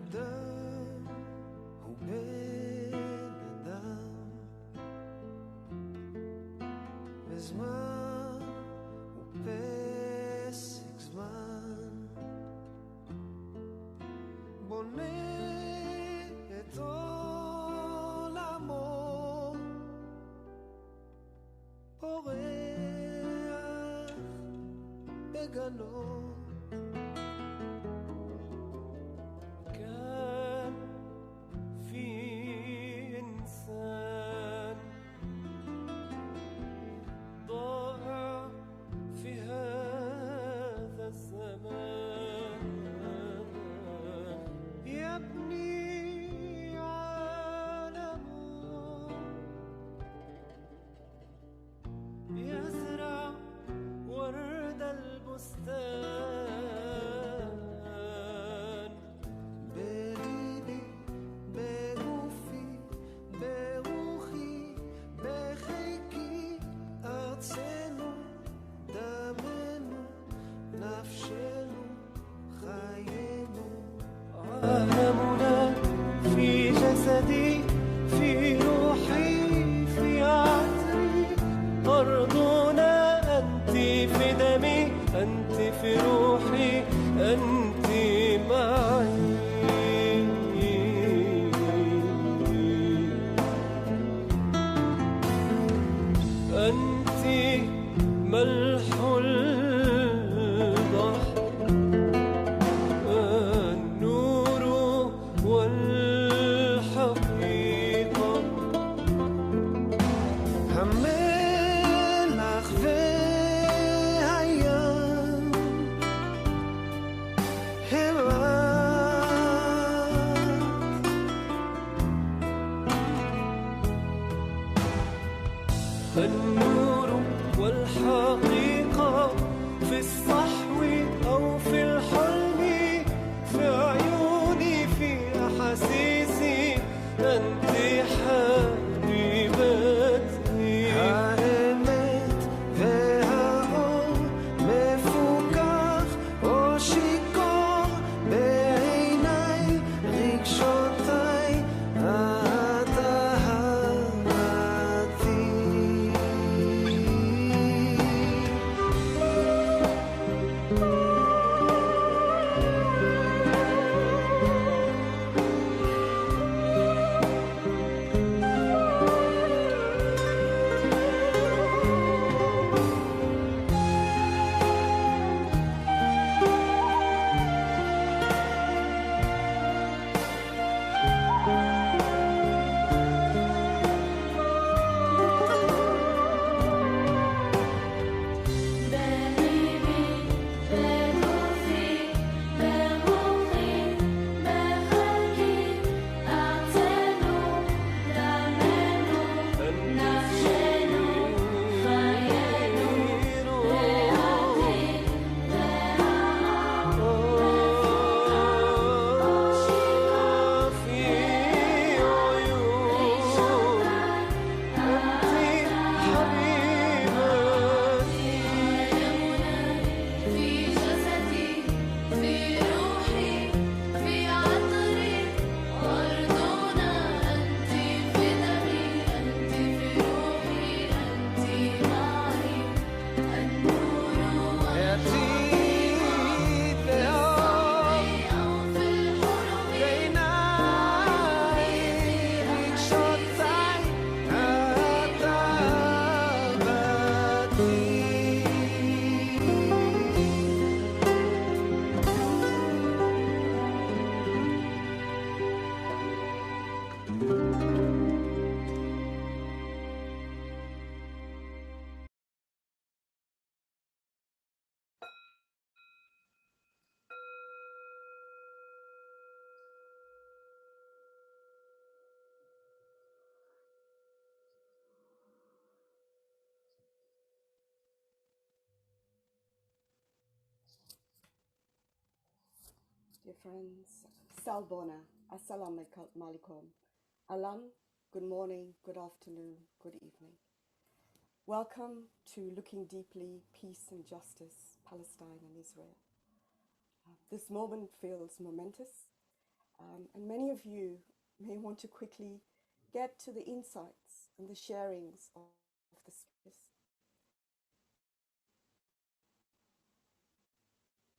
אדם הוא בן אדם, וזמן הוא פסק זמן, בונה את עולמו, פורח בגנו. عالمنا في جسدي في روحي في عطري، أرضنا أنت في دمي أنت في روحي أنت معي. أنت ملح البحر، النور والحقيقة، המלח והים הם النور والحقيقة في الصحو أو في الحلم، في عيوني في أحاسيسي أنت حبيبتي. האמת והאור מפוקח או שיכור בעיניי רגשותיי את אהבתי. Dear friends, Salbona, Assalamu alaikum, Alam, good morning, good afternoon, good evening. Welcome to Looking Deeply, Peace and Justice, Palestine and Israel. This moment feels momentous And many of you may want to quickly get to the insights and the sharings of the space.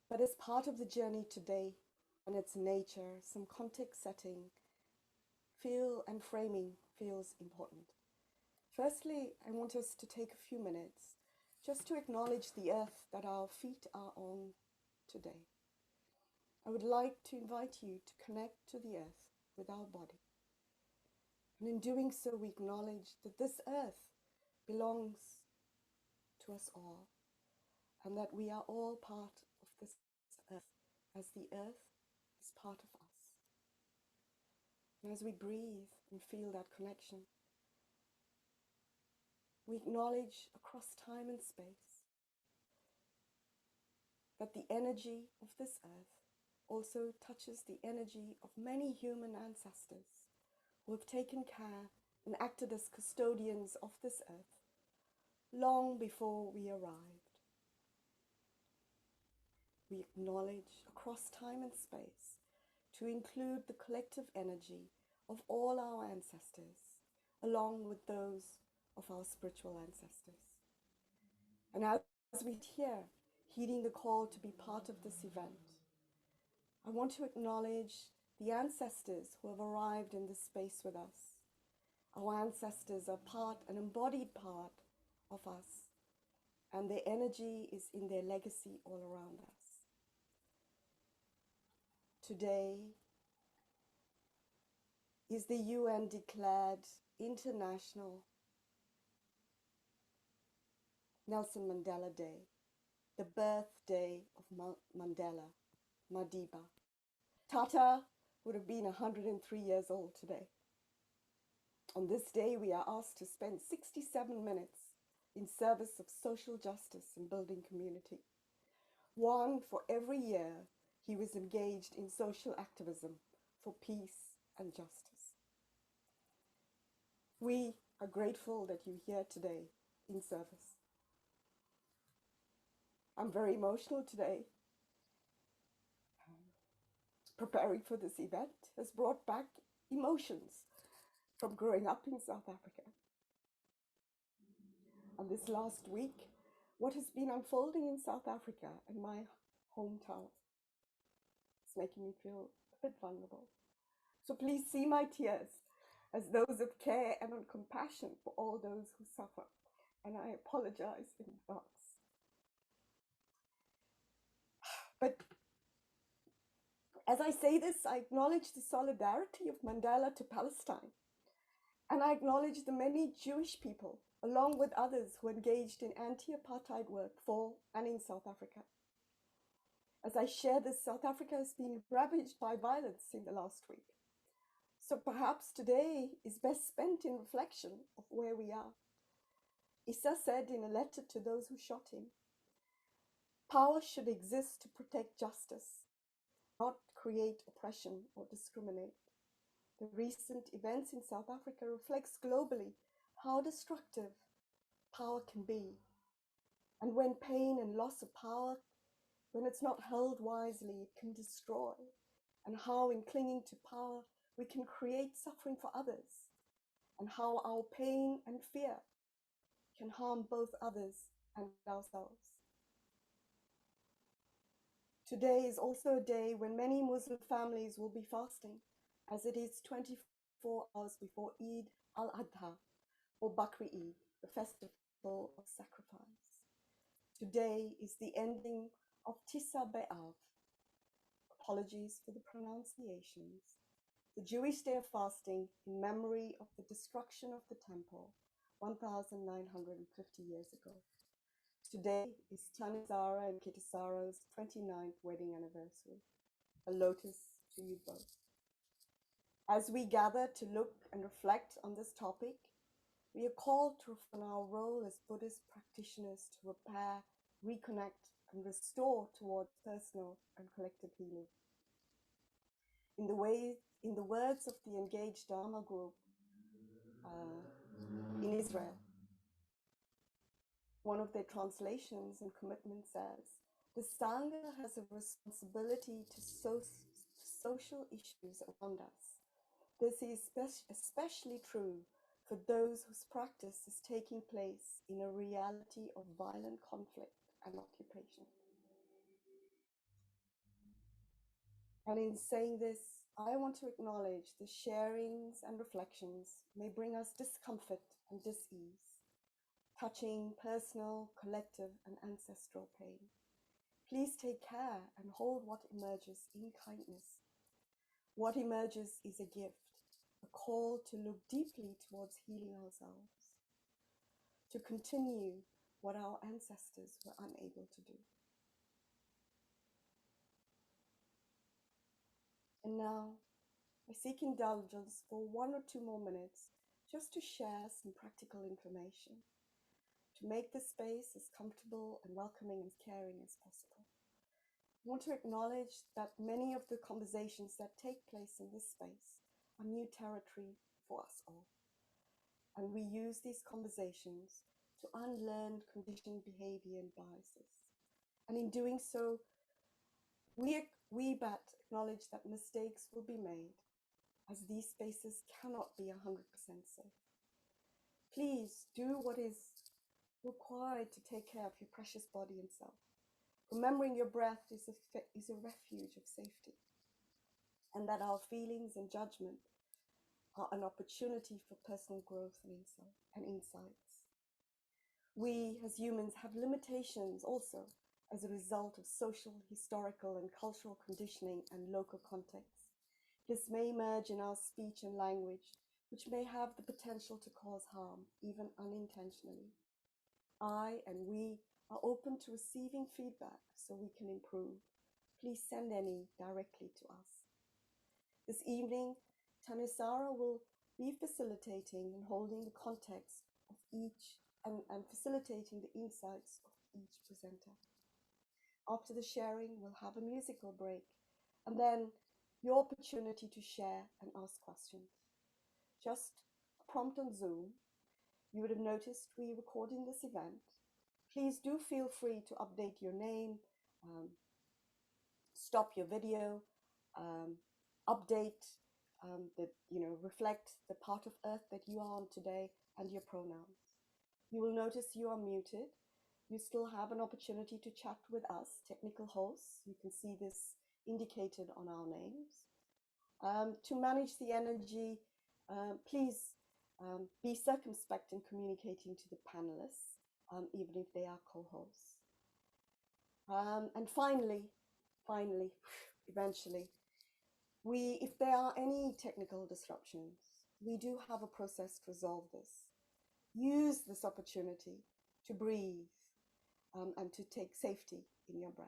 But as part of the journey today and its nature, some context setting, feel and framing feels important. Firstly, I want us to take a few minutes just to acknowledge the earth that our feet are on today. I would like to invite you to connect to the earth with our body. And in doing so, we acknowledge that this earth belongs to us all, and that we are all part of this earth, as the earth is part of us. And as we breathe and feel that connection, we acknowledge across time and space that the energy of this earth also touches the energy of many human ancestors who have taken care and acted as custodians of this earth long before we arrived. We acknowledge across time and space to include the collective energy of all our ancestors, along with those of our spiritual ancestors. And as we hear, heeding the call to be part of this event, I want to acknowledge the ancestors who have arrived in this space with us. Our ancestors are part, an embodied part of us, and their energy is in their legacy all around us. Today is the UN declared International Nelson Mandela Day, the birthday of Mandela, Madiba. Tata would have been 103 years old today. On this day, we are asked to spend 67 minutes in service of social justice and building community. One for every year he was engaged in social activism for peace and justice. We are grateful that you're here today in service. I'm very emotional today. Preparing for this event has brought back emotions from growing up in South Africa. And this last week, what has been unfolding in South Africa and my hometown is making me feel a bit vulnerable. So please see my tears as those of care and of compassion for all those who suffer. And I apologize in advance. But as I say this, I acknowledge the solidarity of Mandela to Palestine. And I acknowledge the many Jewish people, along with others who engaged in anti-apartheid work for and in South Africa. As I share this, South Africa has been ravaged by violence in the last week. So perhaps today is best spent in reflection of where we are. Issa said in a letter to those who shot him, "Power should exist to protect justice, not create oppression or discriminate." The recent events in South Africa reflects globally how destructive power can be. And when pain and loss of power, when it's not held wisely, it can destroy. And how in clinging to power, we can create suffering for others. And how our pain and fear can harm both others and ourselves. Today is also a day when many Muslim families will be fasting, as it is 24 hours before Eid al-Adha, or Bakri Eid, the festival of sacrifice. Today is the ending of Tis'a B'Av. Apologies for the pronunciations. The Jewish Day of Fasting in memory of the destruction of the temple 1,950 years ago. Today is Thanissara and Chithurst's 29th wedding anniversary. A lotus to you both. As we gather to look and reflect on this topic, we are called to reflect on our role as Buddhist practitioners to repair, reconnect, and restore towards personal and collective healing. In the words of the Engaged Dharma group in Israel, one of their translations and commitments says, the Sangha has a responsibility to social issues around us. This is especially true for those whose practice is taking place in a reality of violent conflict and occupation. And in saying this, I want to acknowledge the sharings and reflections may bring us discomfort and dis-ease, touching personal, collective, and ancestral pain. Please take care and hold what emerges in kindness. What emerges is a gift, a call to look deeply towards healing ourselves, to continue what our ancestors were unable to do. And now, I seek indulgence for 1 or 2 more minutes just to share some practical information, to make the space as comfortable and welcoming and caring as possible. I want to acknowledge that many of the conversations that take place in this space are new territory for us all. And we use these conversations to unlearn conditioned behavior and biases. And in doing so, we but acknowledge that mistakes will be made, as these spaces cannot be 100% safe. Please do what is required to take care of your precious body and self. Remembering your breath is a refuge of safety, and that our feelings and judgment are an opportunity for personal growth and insights. We as humans have limitations also as a result of social, historical, and cultural conditioning and local context. This may emerge in our speech and language, which may have the potential to cause harm, even unintentionally. I and we are open to receiving feedback so we can improve. Please send any directly to us. This evening, Thanissara will be facilitating and holding the context of each and facilitating the insights of each presenter. After the sharing, we'll have a musical break, and then your opportunity to share and ask questions. Just a prompt on Zoom. You would have noticed we're recording this event. Please do feel free to update your name, stop your video, update, reflect the part of Earth that you are on today and your pronouns. You will notice you are muted. You still have an opportunity to chat with us, technical hosts. You can see this indicated on our names. To manage the energy, please be circumspect in communicating to the panelists, even if they are co-hosts. And finally, eventually, if there are any technical disruptions, we do have a process to resolve this. Use this opportunity to breathe and to take safety in your breath.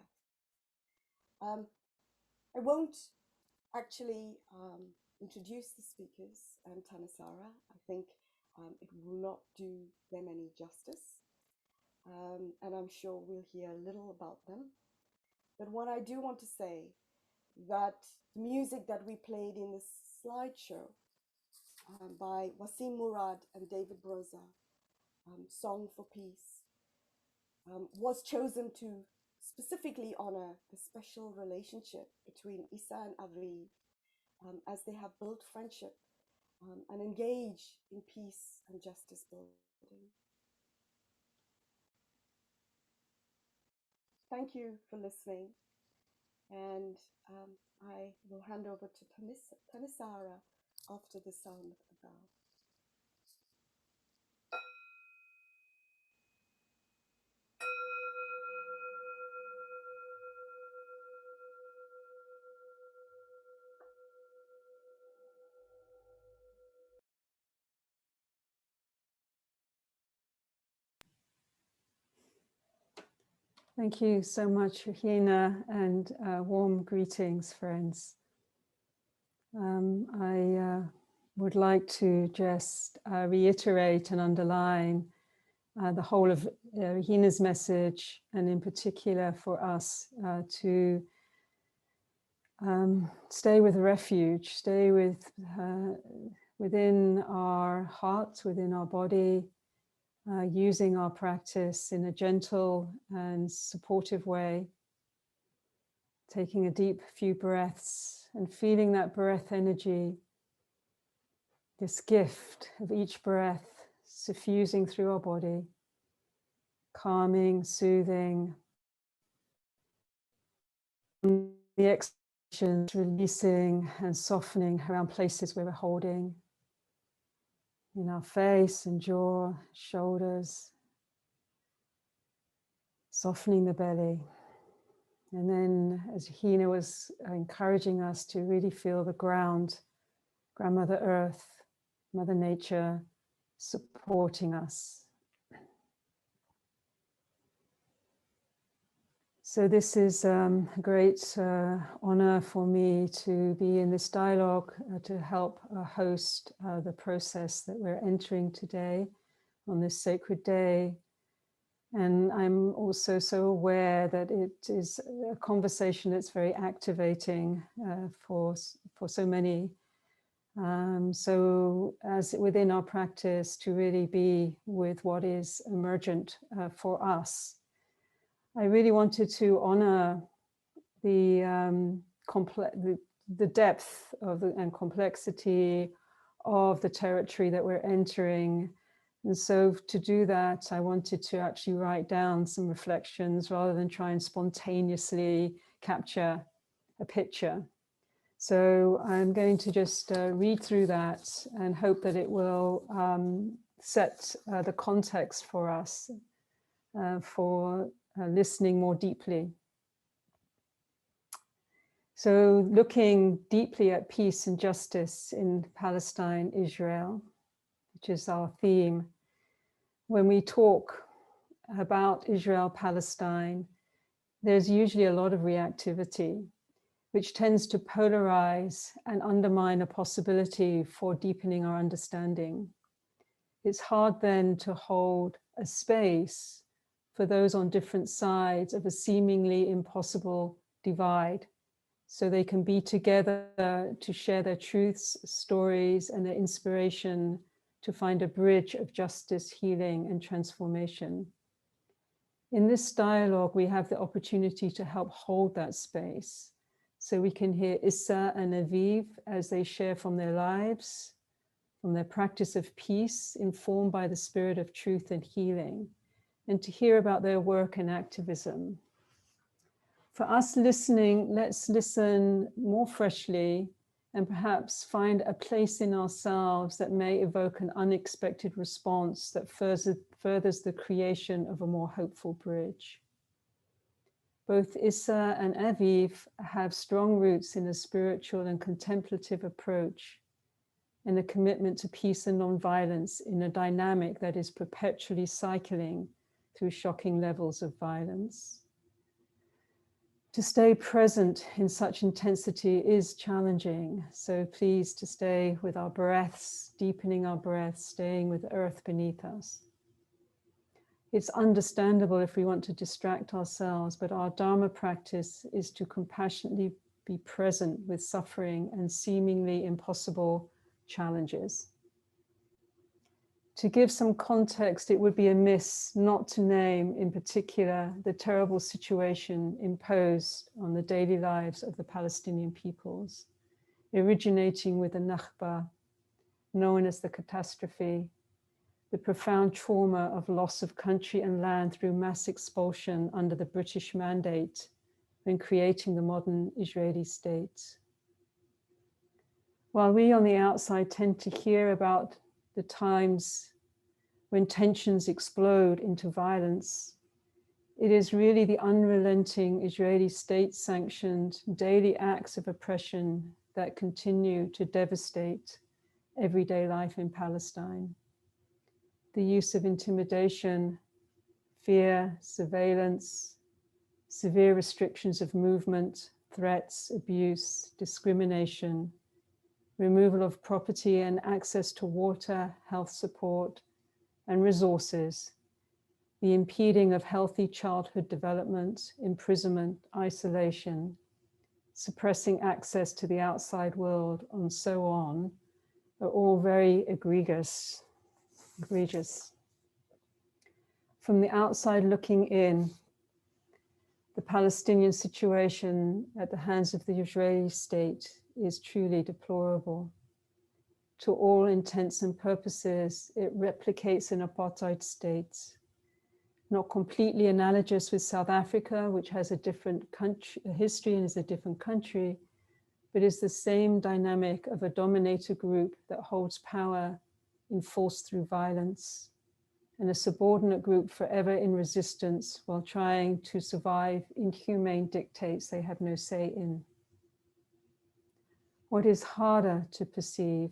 I won't actually introduce the speakers and Thanissara. I think it will not do them any justice. And I'm sure we'll hear a little about them. But what I do want to say, that the music that we played in this slideshow by Wasim Murad and David Broza, Song for Peace, was chosen to specifically honor the special relationship between Issa and Aviv as they have built friendship and engage in peace and justice building. Thank you for listening, and I will hand over to Thanissara after the sound of the bell. Thank you so much, Rahina, and warm greetings, friends. I would like to just reiterate and underline the whole of Rahina's message, and in particular for us to stay with refuge, stay within our hearts, within our body, using our practice in a gentle and supportive way, taking a deep few breaths and feeling that breath energy, this gift of each breath suffusing through our body, calming, soothing. The exhalations releasing and softening around places where we're holding, in our face and jaw, shoulders, softening the belly. And then, as Hina was encouraging us to really feel the ground, Grandmother Earth, Mother Nature, supporting us. So this is a great honor for me to be in this dialogue, to help host the process that we're entering today on this sacred day. And I'm also so aware that it is a conversation that's very activating for so many. So as within our practice, to really be with what is emergent for us. I really wanted to honor the depth of and complexity of the territory that we're entering. And so to do that, I wanted to actually write down some reflections rather than try and spontaneously capture a picture. So I'm going to just read through that and hope that it will set the context for us for listening more deeply. So looking deeply at peace and justice in Palestine, Israel, which is our theme. When we talk about Israel, Palestine, there's usually a lot of reactivity, which tends to polarize and undermine a possibility for deepening our understanding. It's hard then to hold a space for those on different sides of a seemingly impossible divide, so they can be together to share their truths, stories, and their inspiration to find a bridge of justice, healing, and transformation. In this dialogue, we have the opportunity to help hold that space, so we can hear Issa and Aviv as they share from their lives, from their practice of peace, informed by the spirit of truth and healing, and to hear about their work and activism. For us listening, let's listen more freshly and perhaps find a place in ourselves that may evoke an unexpected response that furthers the creation of a more hopeful bridge. Both Issa and Aviv have strong roots in a spiritual and contemplative approach and a commitment to peace and nonviolence in a dynamic that is perpetually cycling through shocking levels of violence. To stay present in such intensity is challenging, so please to stay with our breaths, deepening our breaths, staying with earth beneath us. It's understandable if we want to distract ourselves, but our Dharma practice is to compassionately be present with suffering and seemingly impossible challenges. To give some context, it would be amiss not to name in particular the terrible situation imposed on the daily lives of the Palestinian peoples, originating with the Nakba, known as the catastrophe, the profound trauma of loss of country and land through mass expulsion under the British mandate when creating the modern Israeli state. While we on the outside tend to hear about the times when tensions explode into violence, it is really the unrelenting Israeli state-sanctioned daily acts of oppression that continue to devastate everyday life in Palestine. The use of intimidation, fear, surveillance, severe restrictions of movement, threats, abuse, discrimination, removal of property and access to water, health support, and resources, the impeding of healthy childhood development, imprisonment, isolation, suppressing access to the outside world, and so on, are all very egregious. From the outside looking in, the Palestinian situation at the hands of the Israeli state is truly deplorable. To all intents and purposes, it replicates an apartheid state, not completely analogous with South Africa, which has a different history and is a different country, but is the same dynamic of a dominator group that holds power enforced through violence, and a subordinate group forever in resistance while trying to survive inhumane dictates they have no say in. What is harder to perceive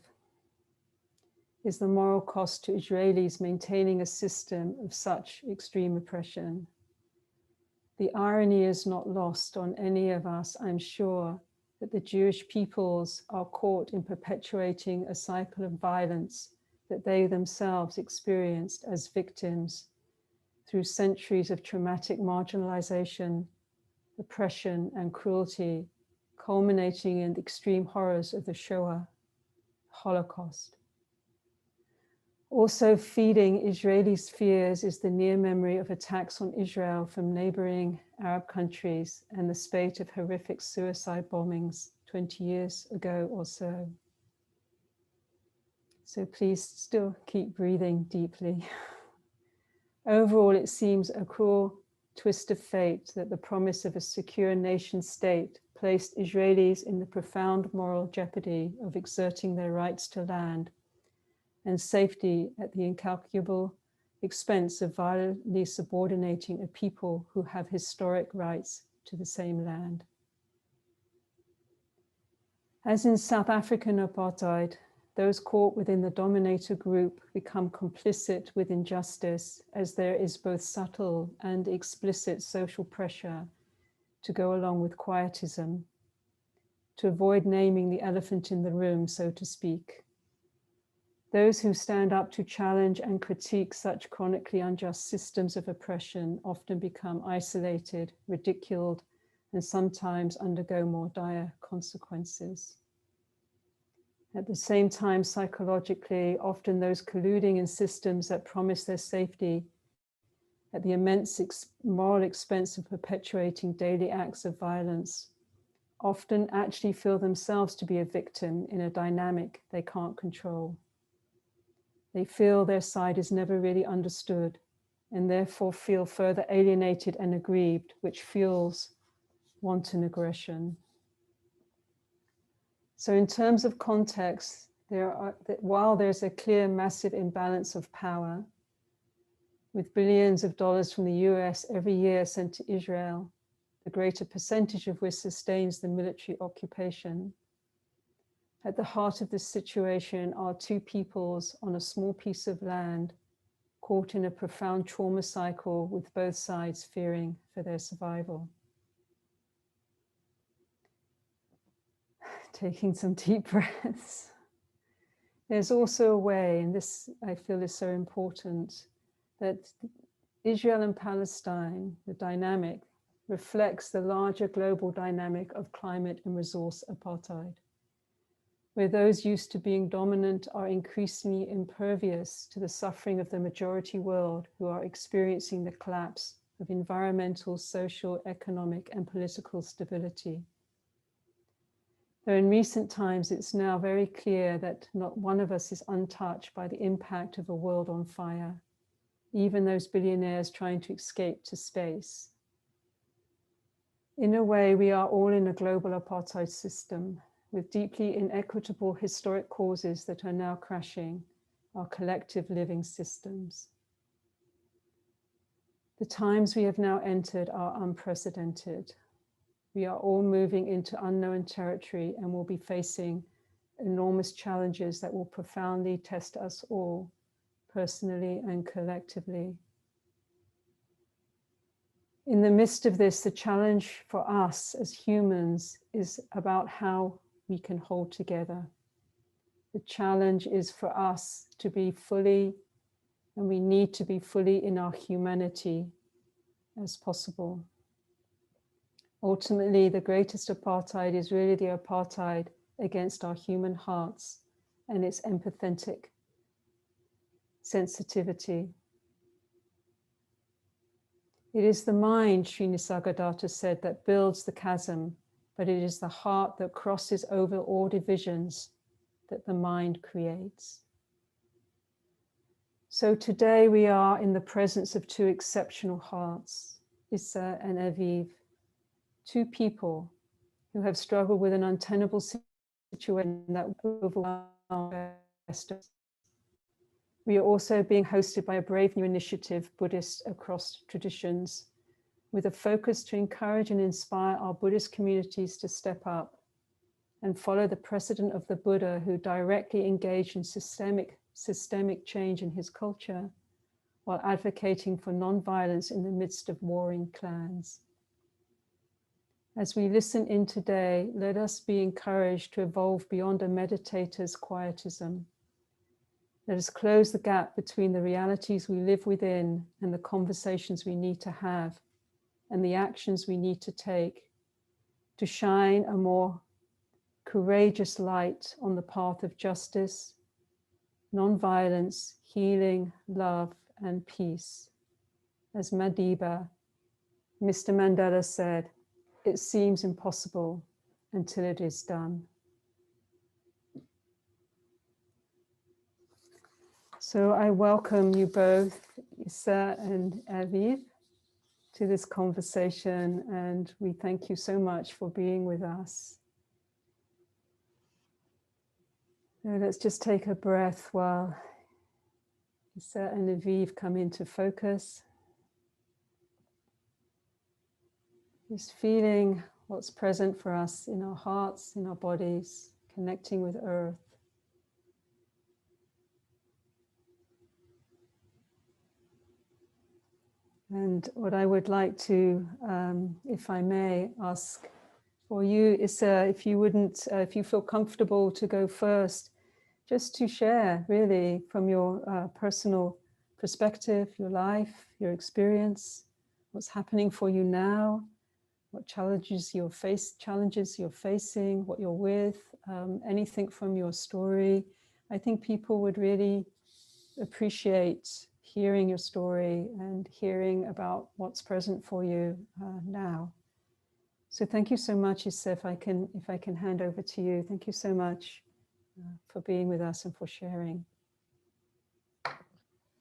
is the moral cost to Israelis maintaining a system of such extreme oppression. The irony is not lost on any of us, I'm sure, that the Jewish peoples are caught in perpetuating a cycle of violence that they themselves experienced as victims through centuries of traumatic marginalization, oppression, and cruelty, culminating in the extreme horrors of the Shoah, Holocaust. Also feeding Israelis' fears is the near memory of attacks on Israel from neighboring Arab countries and the spate of horrific suicide bombings 20 years ago or so. So please still keep breathing deeply. Overall, it seems a cruel twist of fate that the promise of a secure nation state placed Israelis in the profound moral jeopardy of exerting their rights to land and safety at the incalculable expense of violently subordinating a people who have historic rights to the same land. As in South African apartheid, those caught within the dominator group become complicit with injustice, as there is both subtle and explicit social pressure to go along with quietism, to avoid naming the elephant in the room, so to speak. Those who stand up to challenge and critique such chronically unjust systems of oppression often become isolated, ridiculed, and sometimes undergo more dire consequences. At the same time, psychologically, often those colluding in systems that promise their safety at the immense moral expense of perpetuating daily acts of violence often actually feel themselves to be a victim in a dynamic they can't control. They feel their side is never really understood and therefore feel further alienated and aggrieved, which fuels wanton aggression. So in terms of context, while there's a clear massive imbalance of power, with billions of dollars from the US every year sent to Israel, the greater percentage of which sustains the military occupation, at the heart of this situation are two peoples on a small piece of land caught in a profound trauma cycle, with both sides fearing for their survival. Taking some deep breaths. There's also a way, and this I feel is so important, that Israel and Palestine, the dynamic, reflects the larger global dynamic of climate and resource apartheid, where those used to being dominant are increasingly impervious to the suffering of the majority world, who are experiencing the collapse of environmental, social, economic, and political stability. Though in recent times, it's now very clear that not one of us is untouched by the impact of a world on fire, even those billionaires trying to escape to space. In a way, we are all in a global apartheid system with deeply inequitable historic causes that are now crashing our collective living systems. The times we have now entered are unprecedented. We are all moving into unknown territory and will be facing enormous challenges that will profoundly test us all, personally and collectively. In the midst of this, the challenge for us as humans is about how we can hold together. The challenge is for us to be fully, and we need to be fully in our humanity as possible. Ultimately, the greatest apartheid is really the apartheid against our human hearts and its empathetic sensitivity. It is the mind, Sri Nisargadatta said, that builds the chasm, but it is the heart that crosses over all divisions that the mind creates. So today we are in the presence of two exceptional hearts, Issa and Aviv, two people who have struggled with an untenable situation that overwhelms us. We are also being hosted by a brave new initiative, Buddhist across traditions, with a focus to encourage and inspire our Buddhist communities to step up and follow the precedent of the Buddha, who directly engaged in systemic change in his culture while advocating for non-violence in the midst of warring clans. As we listen in today, let us be encouraged to evolve beyond a meditator's quietism. Let us close the gap between the realities we live within and the conversations we need to have and the actions we need to take to shine a more courageous light on the path of justice, non-violence, healing, love, and peace. As Madiba, Mr. Mandela said, it seems impossible until it is done. So I welcome you both, Issa and Aviv, to this conversation, and we thank you so much for being with us. Now let's just take a breath while Issa and Aviv come into focus. Just feeling what's present for us in our hearts, in our bodies, connecting with earth. And what I would like to, if I may, ask for you, Issa, if you wouldn't, if you feel comfortable to go first, just to share really from your personal perspective, your life, your experience, what's happening for you now, what challenges you're facing, what you're with, anything from your story. I think people would really appreciate hearing your story and hearing about what's present for you now. So thank you so much, Issa. If I can hand over to you. Thank you so much for being with us and for sharing.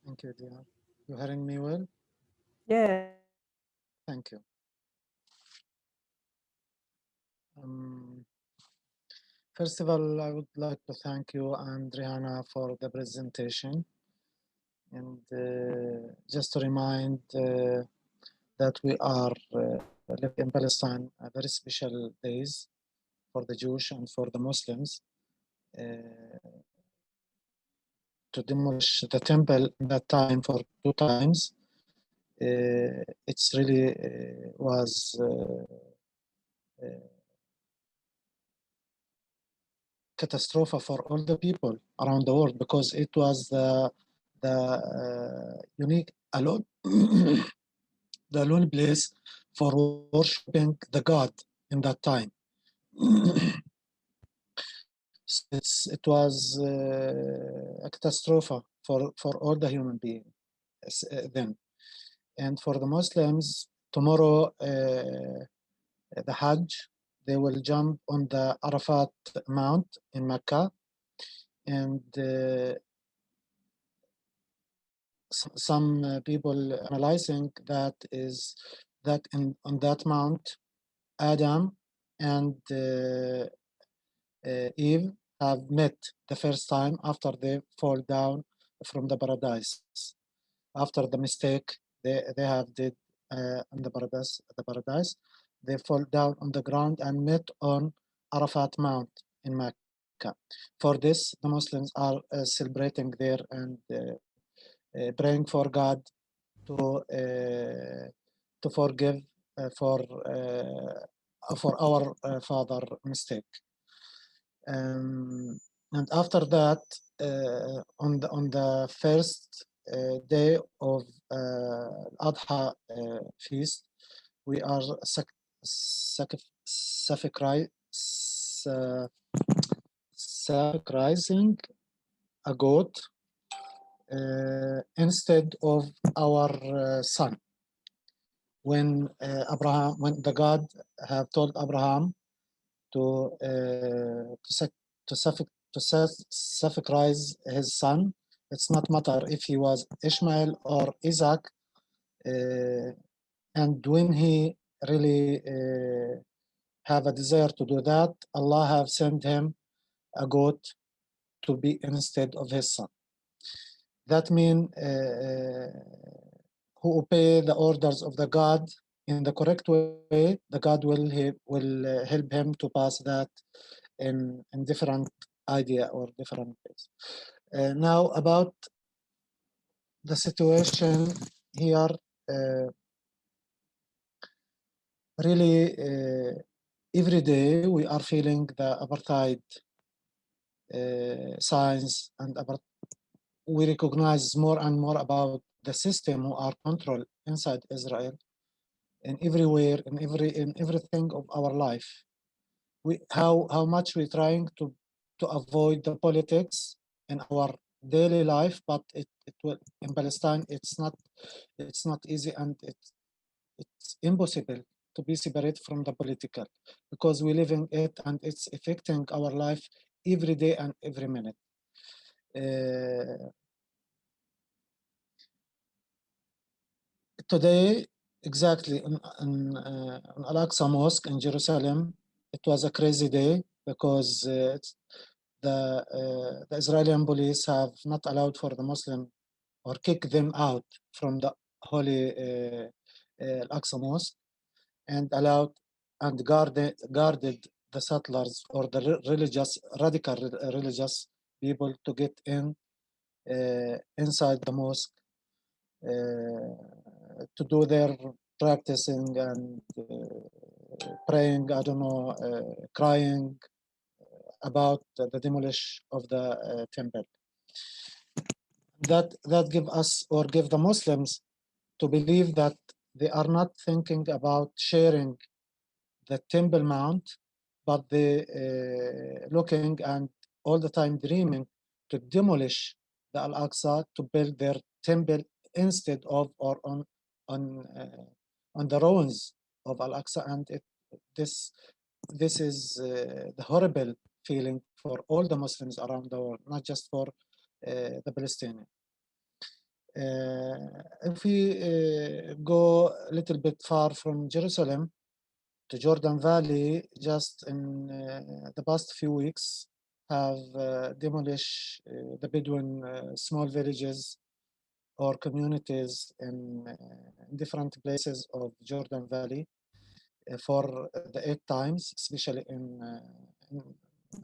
Thank you, dear. You hearing me well? Yeah. Thank you. First of all, I would like to thank you and Rihanna for the presentation. And just to remind that we are living in Palestine, a very special days for the Jewish and for the Muslims. To demolish the temple in that time for 2 times, it's really was catastrophe for all the people around the world, because it was the unique alone the alone place for worshiping the God in that time. It was a catastrophe for all the human beings then. And for the Muslims, tomorrow the Hajj, they will jump on the Arafat Mount in Mecca, and some people analyzing that is that on that mount, Adam and Eve have met the first time after they fall down from the paradise. After the mistake they have did in the paradise, they fall down on the ground and met on Arafat Mount in Mecca. For this, the Muslims are celebrating there and praying for God to forgive for our father mistake. And after that, on the first day of Adha feast, we are sacrificing a goat instead of our son. when when the God have told Abraham to sacrifice his son. It's not matter if he was Ishmael or Isaac, and when he really have a desire to do that, Allah have sent him a goat to be instead of his son. That means who obey the orders of the God in the correct way, the God will help him to pass that in different idea or different ways. Now about the situation here, really every day we are feeling the apartheid signs, and we recognize more and more about the system who are controlled inside Israel, and everywhere, in everything of our life. How much we're trying to avoid the politics in our daily life, but it will in Palestine. It's not easy, and it's impossible to be separate from the political, because we live in it and it's affecting our life every day and every minute. Today, exactly in Al-Aqsa Mosque in Jerusalem, it was a crazy day because the Israeli police have not allowed for the Muslim or kick them out from the holy Al-Aqsa Mosque, and allowed and guarded the settlers or the radical religious people to get in inside the mosque to do their practicing and praying, I don't know, crying about the demolition of the temple. That give us or give the Muslims to believe that they are not thinking about sharing the Temple Mount, but they looking and all the time dreaming to demolish the Al-Aqsa to build their temple instead of or on the ruins of Al-Aqsa, and this is the horrible feeling for all the Muslims around the world, not just for the Palestinians. If we go a little bit far from Jerusalem to Jordan Valley, just in the past few weeks, have demolished the Bedouin small villages or communities in different places of Jordan Valley for the 8 times, especially in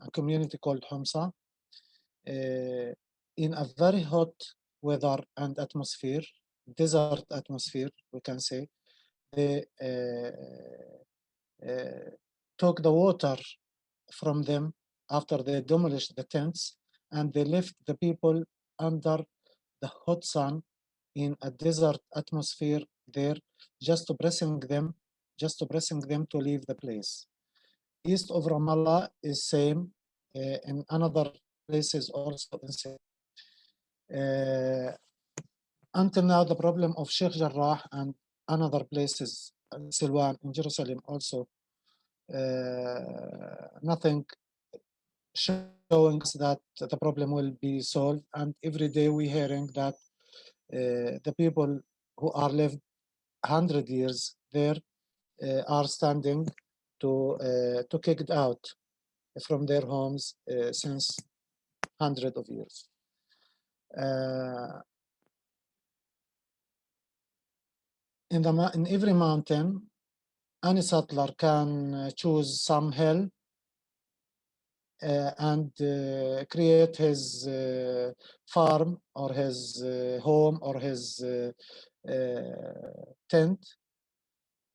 a community called Humsa, in a very hot weather and atmosphere, desert atmosphere, we can say. They took the water from them after they demolished the tents, and they left the people under the hot sun in a desert atmosphere there, just to pressing them to leave the place. East of Ramallah is same, in another places also the same. Until now, the problem of Sheikh Jarrah and another places, Silwan in Jerusalem also, nothing showing us that the problem will be solved. And every day we're hearing that the people who are lived 100 years there are standing to kick it out from their homes since hundreds of years. In every mountain, any settler can choose some hill and create his farm or his home or his tent,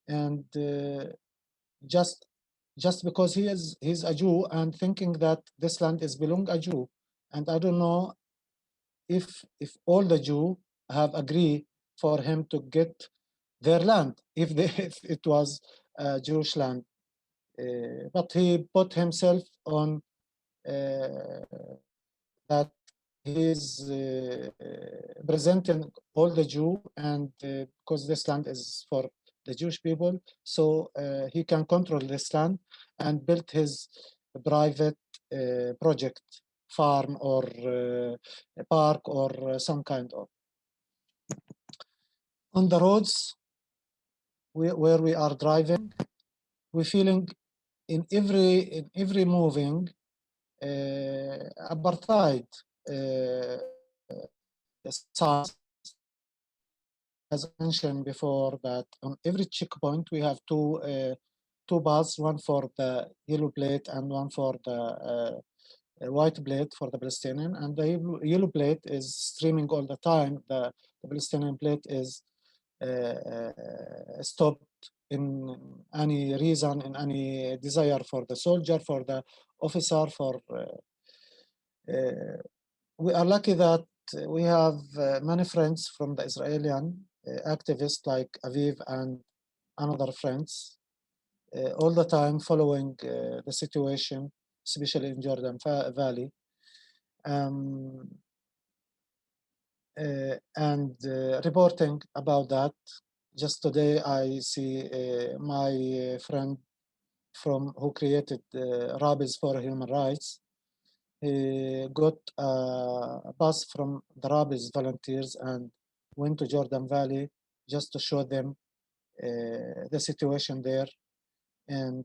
and just because he's a Jew and thinking that this land is belong a Jew, and I don't know if all the Jew have agreed for him to get their land if it was a Jewish land, but he put himself on that he's presenting all the Jew, and because this land is for the Jewish people, so he can control this land and build his private project, farm or a park or some kind of. On the roads where we are driving, we're feeling in every moving apartheid signs. As I mentioned before, that on every checkpoint we have two bars, one for the yellow plate and one for the white plate for the Palestinian. And the yellow plate is streaming all the time. The Palestinian plate is stopped in any reason, in any desire for the soldier, for the officer, for we are lucky that we have many friends from the Israeli activists like Aviv and another friends all the time following the situation, especially in Jordan Valley. And reporting about that. Just today, I see my friend who created Rabbis for Human Rights. He got a bus from the Rabbis volunteers and went to Jordan Valley just to show them the situation there. And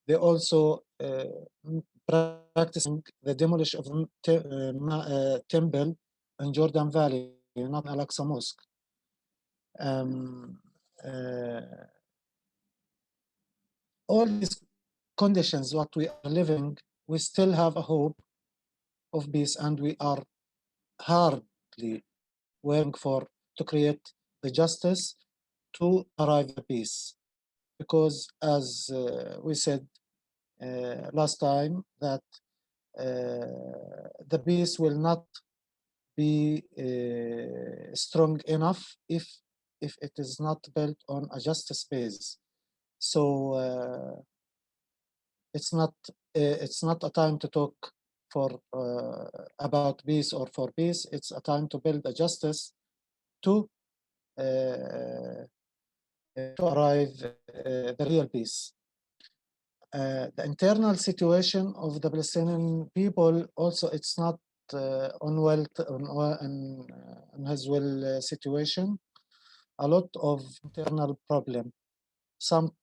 they also practicing the demolition of temple in Jordan Valley, not Al-Aqsa Mosque. All these conditions, what we are living, we still have a hope of peace, and we are hardly working to create the justice to arrive at peace. Because as we said last time, that the peace will not be strong enough if it is not built on a justice base. So it's not a time to talk about peace or for peace. It's a time to build a justice to arrive the real peace. The internal situation of the Palestinian people also, it's not on his well situation. A lot of internal problem. Some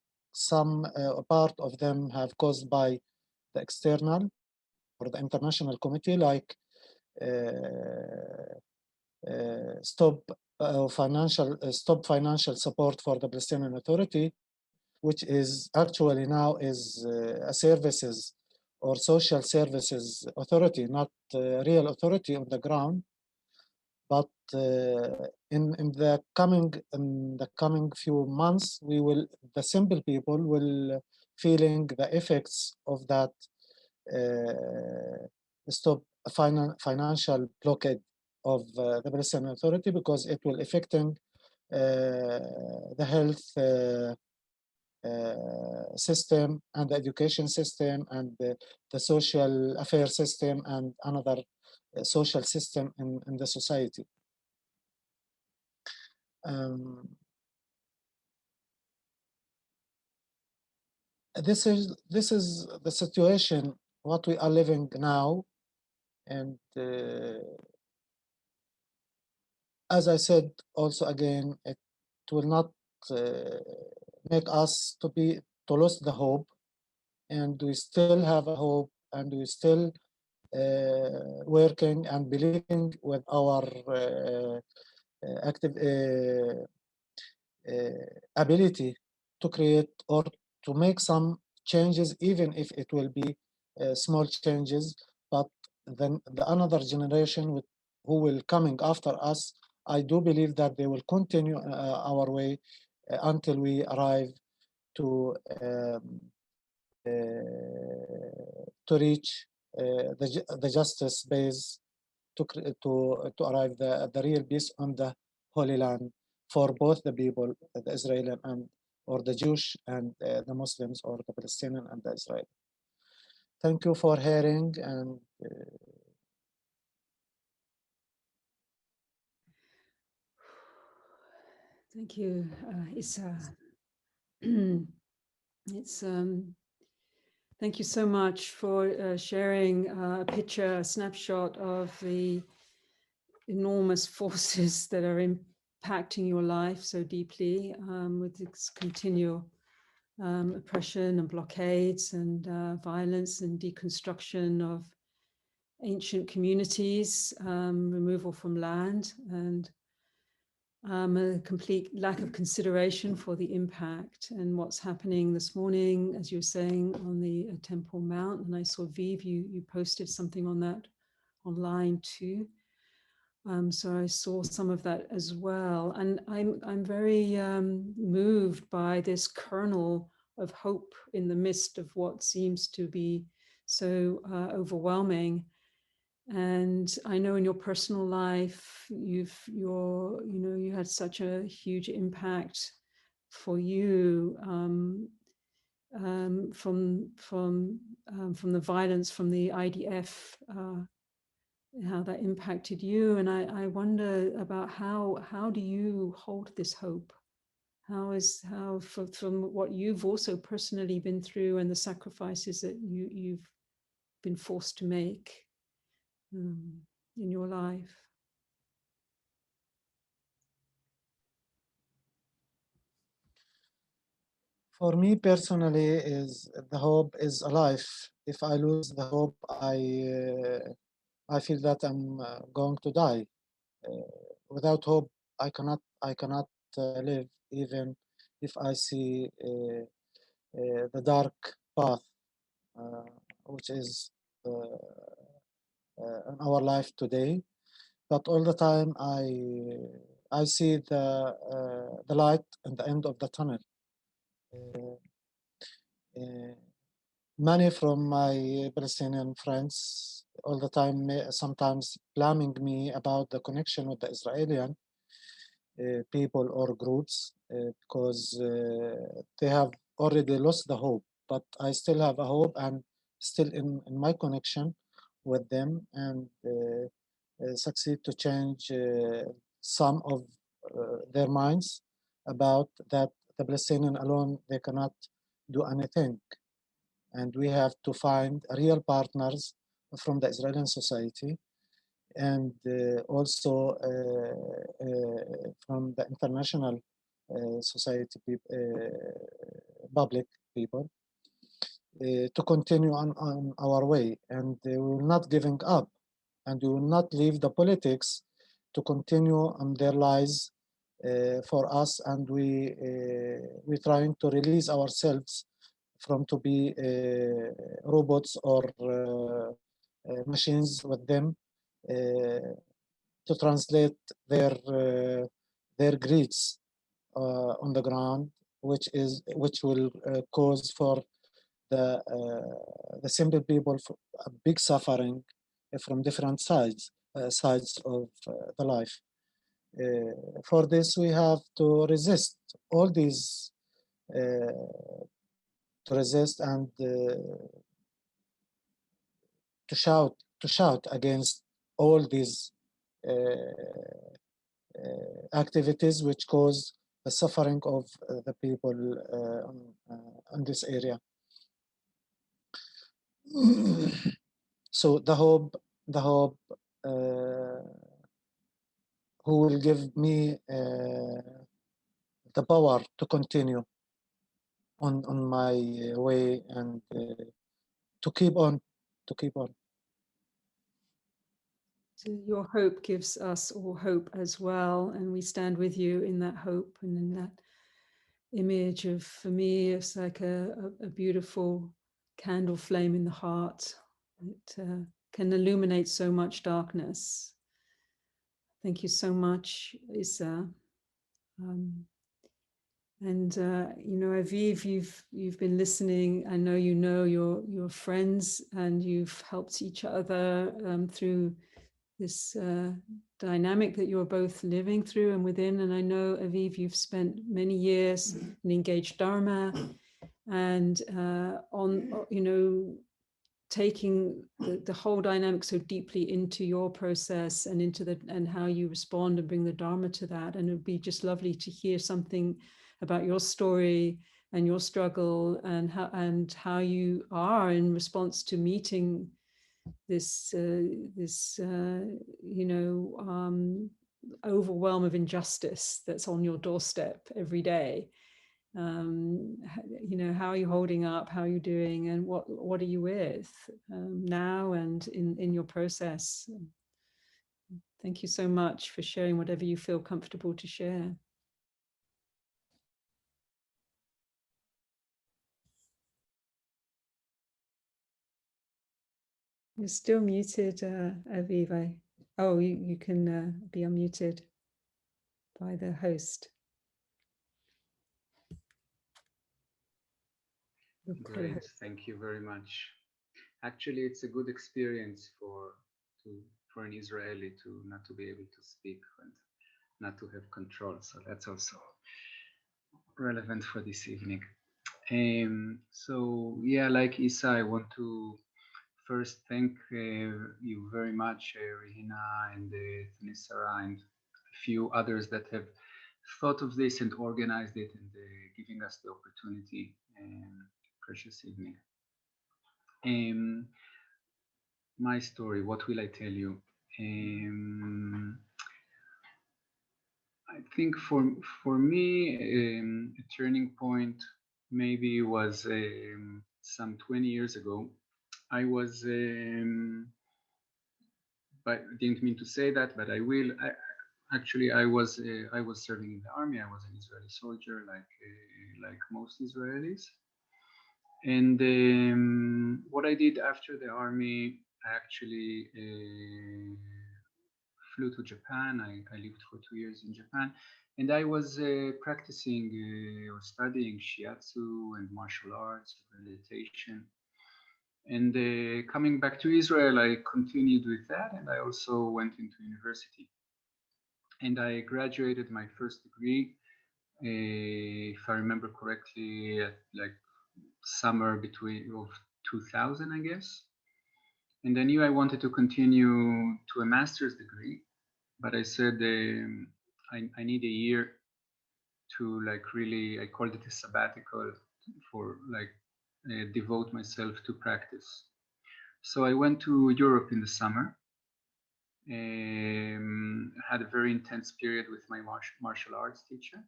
part of them have caused by the external or the international committee, like stop financial support for the Palestinian Authority, which is actually now is a services or social services authority, not real authority on the ground. But in the coming few months, the simple people will feeling the effects of that stop financial blockade of the Palestinian Authority, because it will affecting the health system and the education system and the social affairs system and another social system in the society. This is the situation what we are living now, and as I said also again, it will not make us to lose the hope, and we still have a hope, and we still working and believing with our active ability to create or to make some changes, even if it will be small changes. But then the another generation who will coming after us, I do believe that they will continue our way until we arrive to reach the justice base to arrive the real peace on the Holy Land for both the people, the Israeli and or the Jewish and the Muslims, or the Palestinian and the Israeli. Thank you for hearing, and Thank you, Issa. It's thank you so much for sharing a picture, a snapshot of the enormous forces that are impacting your life so deeply, with this continual oppression and blockades and violence and deconstruction of ancient communities, removal from land, and a complete lack of consideration for the impact and what's happening this morning, as you were saying, on the Temple Mount. And I saw Aviv, you posted something on that online too. So I saw some of that as well. And I'm very moved by this kernel of hope in the midst of what seems to be so overwhelming. And I know in your personal life, you had such a huge impact for you from the violence from the IDF, how that impacted you. And I wonder about how do you hold this hope? From what you've also personally been through and the sacrifices that you've been forced to make in your life. For me personally, is the hope is alive. If I lose the hope, I feel that I'm going to die. Without hope, I cannot live, even if I see the dark path, which is in our life today. But all the time, I see the light at the end of the tunnel. Many from my Palestinian friends all the time sometimes blaming me about the connection with the Israeli people or groups because they have already lost the hope. But I still have a hope and still in my connection with them, and succeed to change some of their minds about that the Palestinian alone, they cannot do anything. And we have to find real partners from the Israeli society and also from the international society, public people, to continue on our way. And we will not giving up, and we will not leave the politics to continue on their lies for us. And we're trying to release ourselves from to be robots or machines with them to translate their greeds on the ground, which will cause for the simple people a big suffering from different sides of the life. For this, we have to resist all these, to resist and to shout against all these activities which cause the suffering of the people in this area. So the hope who will give me the power to continue on my way and to keep on. So your hope gives us all hope as well, and we stand with you in that hope and in that image of, for me, it's like a beautiful candle flame in the heart. It can illuminate so much darkness. Thank you so much, Issa. Aviv, you've been listening. I know you know your friends, and you've helped each other through this dynamic that you're both living through and within. And I know, Aviv, you've spent many years in engaged Dharma, and taking the whole dynamic so deeply into your process and into and how you respond and bring the Dharma to that. And it would be just lovely to hear something about your story and your struggle and how you are in response to meeting this overwhelm of injustice that's on your doorstep every day. How are you holding up? How are you doing? And what are you with now and in your process? Thank you so much for sharing whatever you feel comfortable to share. You're still muted, Aviv. Oh, you can be unmuted by the host. Great, thank you very much. Actually, it's a good experience for an Israeli to not to be able to speak and not to have control. So that's also relevant for this evening. So yeah, like Issa, I want to first thank you very much, Rihina and Thanissara and a few others that have thought of this and organized it and giving us the opportunity. Precious evening. My story, what will I tell you? I think for me, a turning point maybe was some 20 years ago. I was, but didn't mean to say that, but I will. Actually, I was serving in the army. I was an Israeli soldier, like most Israelis. And what I did after the army, I actually flew to Japan. I lived for 2 years in Japan, and I was practicing or studying shiatsu and martial arts, meditation. And coming back to Israel, I continued with that, and I also went into university. And I graduated my first degree, if I remember correctly, at like summer of 2000, I guess. And I knew I wanted to continue to a master's degree, but I said I need a year to really, I called it a sabbatical for devote myself to practice. So I went to Europe in the summer, had a very intense period with my martial arts teacher.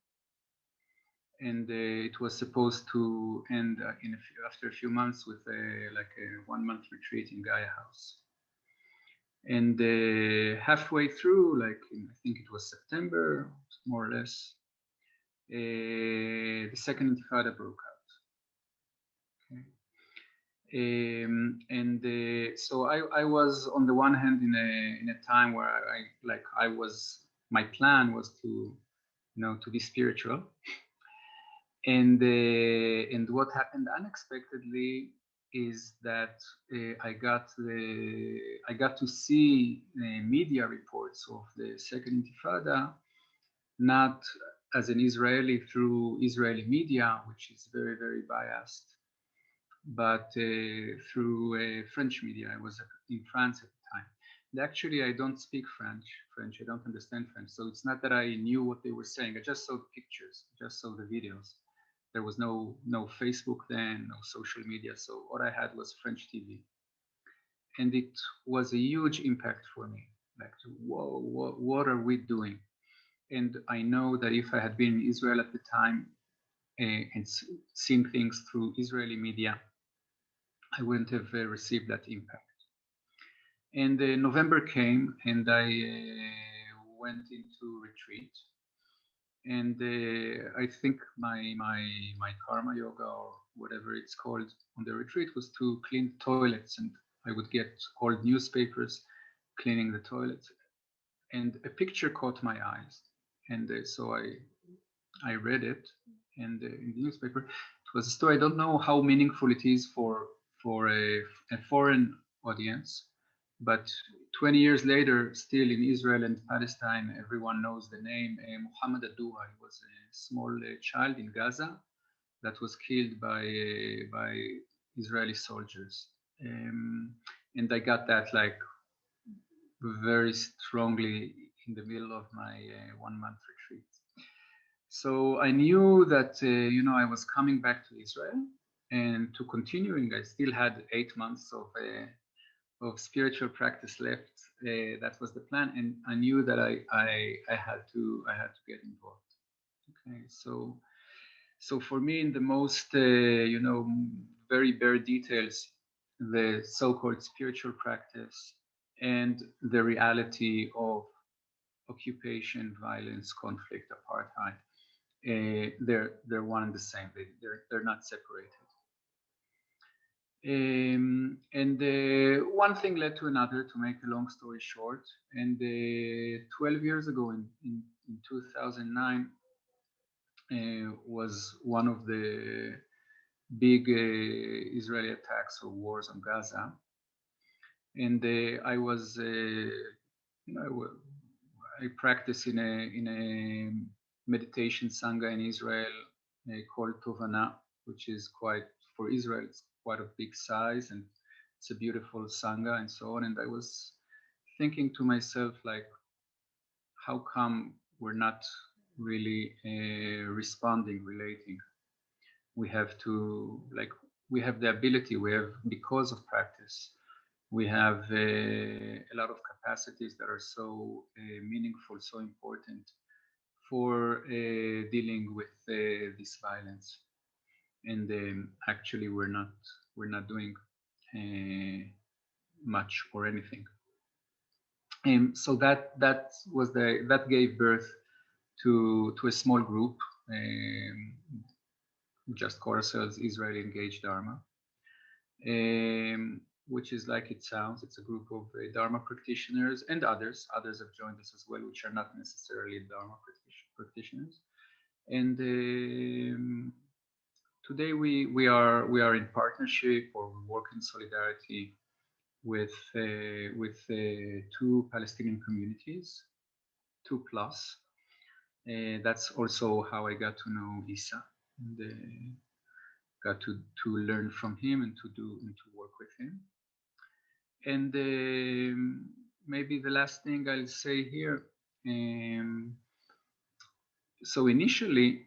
And it was supposed to end after a few months with a 1-month retreat in Gaia House. And halfway through, I think it was September, more or less, the second Intifada broke out. Okay. So I was on the one hand in a time where my plan was to be spiritual. And what happened unexpectedly is that I got to see media reports of the Second Intifada, not as an Israeli through Israeli media, which is very, very biased, but through French media. I was in France at the time. And actually, I don't speak French. I don't understand French. So it's not that I knew what they were saying. I just saw the pictures, just saw the videos. There was no Facebook then, no social media. So what I had was French TV. And it was a huge impact for me. Whoa, what are we doing? And I know that if I had been in Israel at the time and seen things through Israeli media, I wouldn't have received that impact. And November came, and I went into retreat. And I think my karma yoga, or whatever it's called on the retreat, was to clean toilets, and I would get old newspapers cleaning the toilets. And a picture caught my eyes, and so I read it, and in the newspaper it was a story. I don't know how meaningful it is for a foreign audience, but 20 years later, still in Israel and Palestine, everyone knows the name Muhammad Adura. He was a small child in Gaza that was killed by Israeli soldiers. And I got that like very strongly in the middle of my 1-month retreat. So I knew that, I was coming back to Israel, and to continuing, I still had 8 months of spiritual practice left. That was the plan, and I knew that I had to get involved. Okay, so for me, in the most very bare details, the so-called spiritual practice and the reality of occupation, violence, conflict, apartheid, they're one and the same. They're not separated. And one thing led to another, to make a long story short. And 12 years ago, in 2009, was one of the big Israeli attacks or wars on Gaza. And I was, I practice in a meditation sangha in Israel called Tovana, which is quite, for Israel, it's quite a big size, and it's a beautiful sangha and so on. And I was thinking to myself, like, how come we're not really responding, relating? We have to, like, we have the ability, we have, because of practice, we have a lot of capacities that are so meaningful, so important for dealing with this violence. And actually, we're not doing much or anything. So that was that gave birth to a small group. We just call ourselves Israeli Engaged Dharma. Which is like it sounds. It's a group of Dharma practitioners and others. Others have joined us as well, which are not necessarily Dharma practitioners. And today we are in partnership, or we work in solidarity with 2 Palestinian communities, 2+. That's also how I got to know Issa, and got to learn from him and to work with him. And maybe the last thing I'll say here, so initially,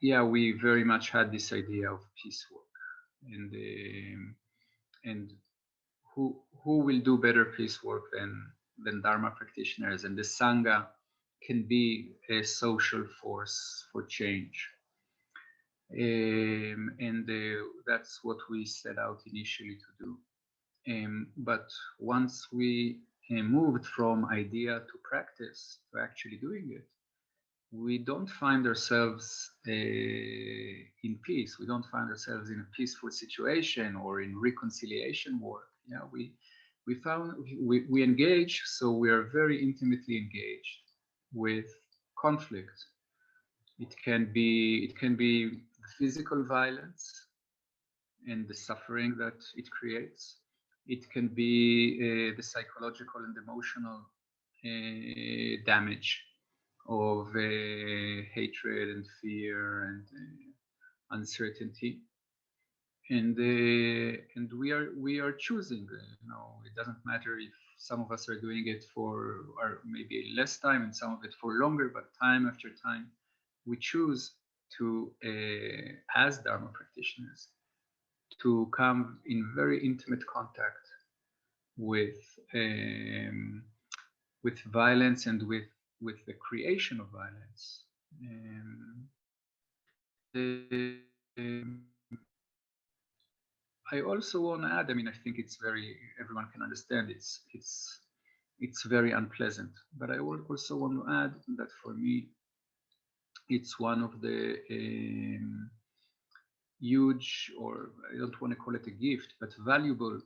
yeah, we very much had this idea of peace work, and who will do better peace work than Dharma practitioners, and the Sangha can be a social force for change. And that's what we set out initially to do. But once we moved from idea to practice, to actually doing it, we don't find ourselves in peace. We don't find ourselves in a peaceful situation or in reconciliation work. Yeah, we engage, so we are very intimately engaged with conflict. It can be physical violence and the suffering that it creates. It can be the psychological and emotional damage of hatred and fear and uncertainty. And we are choosing. It doesn't matter if some of us are doing it for maybe less time and some of it for longer, but time after time, we choose to, as Dharma practitioners, to come in very intimate contact with violence and with the creation of violence. I also want to add, I think it's everyone can understand it's very unpleasant, but I also want to add that for me, it's one of the huge, or I don't want to call it a gift, but valuable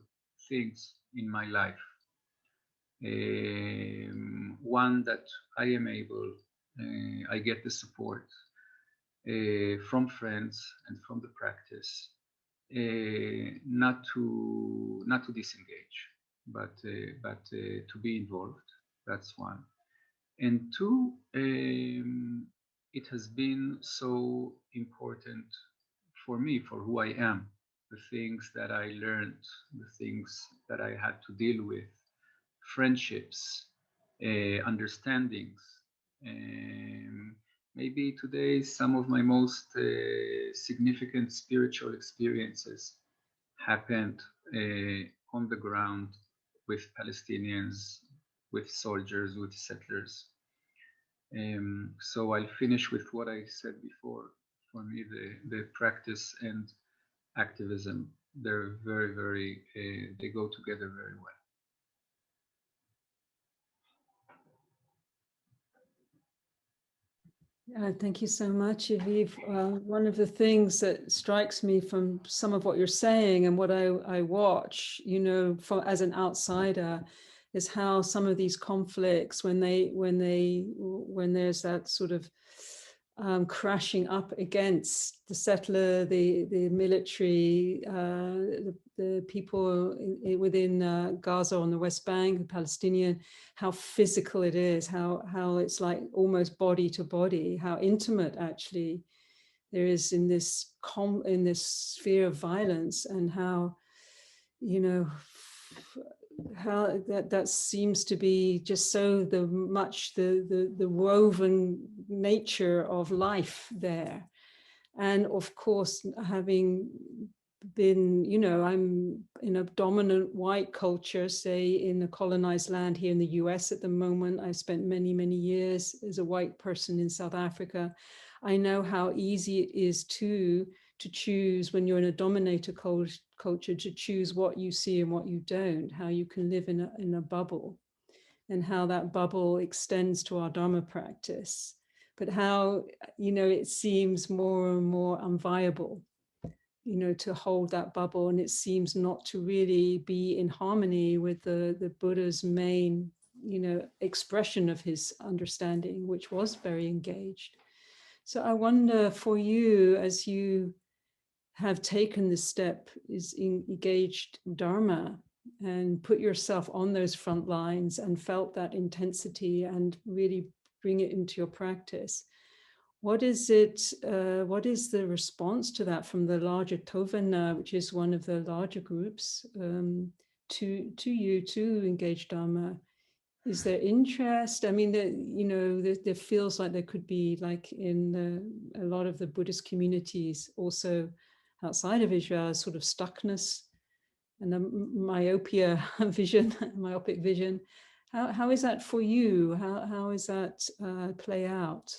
things in my life. One that I am able, I get the support from friends and from the practice, not to disengage, but to be involved. That's one. And 2, it has been so important for me, for who I am, the things that I learned, the things that I had to deal with, friendships, understandings. Maybe today some of my most significant spiritual experiences happened on the ground with Palestinians, with soldiers, with settlers. So I'll finish with what I said before. For me, the practice and activism, they're very, very, they go together very well. Thank you so much, Aviv. One of the things that strikes me from some of what you're saying and what I watch, you know, as an outsider, is how some of these conflicts, when there's that sort of crashing up against the settler, the military, the people within Gaza on the West Bank, the Palestinian, how physical it is, how it's like almost body to body, how intimate actually there is in this sphere of violence, and how, you know, how that seems to be just so the woven nature of life there. And of course, having been, you know, I'm in a dominant white culture, say in a colonized land here in the US at the moment. I spent many, many years as a white person in South Africa. I know how easy it is to choose when you're in a dominator culture, to choose what you see and what you don't, how you can live in a bubble, and how that bubble extends to our Dharma practice, but how, you know, it seems more and more unviable, you know, to hold that bubble, and it seems not to really be in harmony with the Buddha's main, you know, expression of his understanding, which was very engaged. So I wonder for you, as you have taken this step, is engaged Dharma and put yourself on those front lines and felt that intensity and really bring it into your practice. What is it? What is the response to that from the larger Tovana, which is one of the larger groups, to you to engage Dharma? Is there interest? I mean, you know, there feels like there could be, like in a lot of the Buddhist communities, also outside of Israel, sort of stuckness and a myopic vision. How is that for you? How is that play out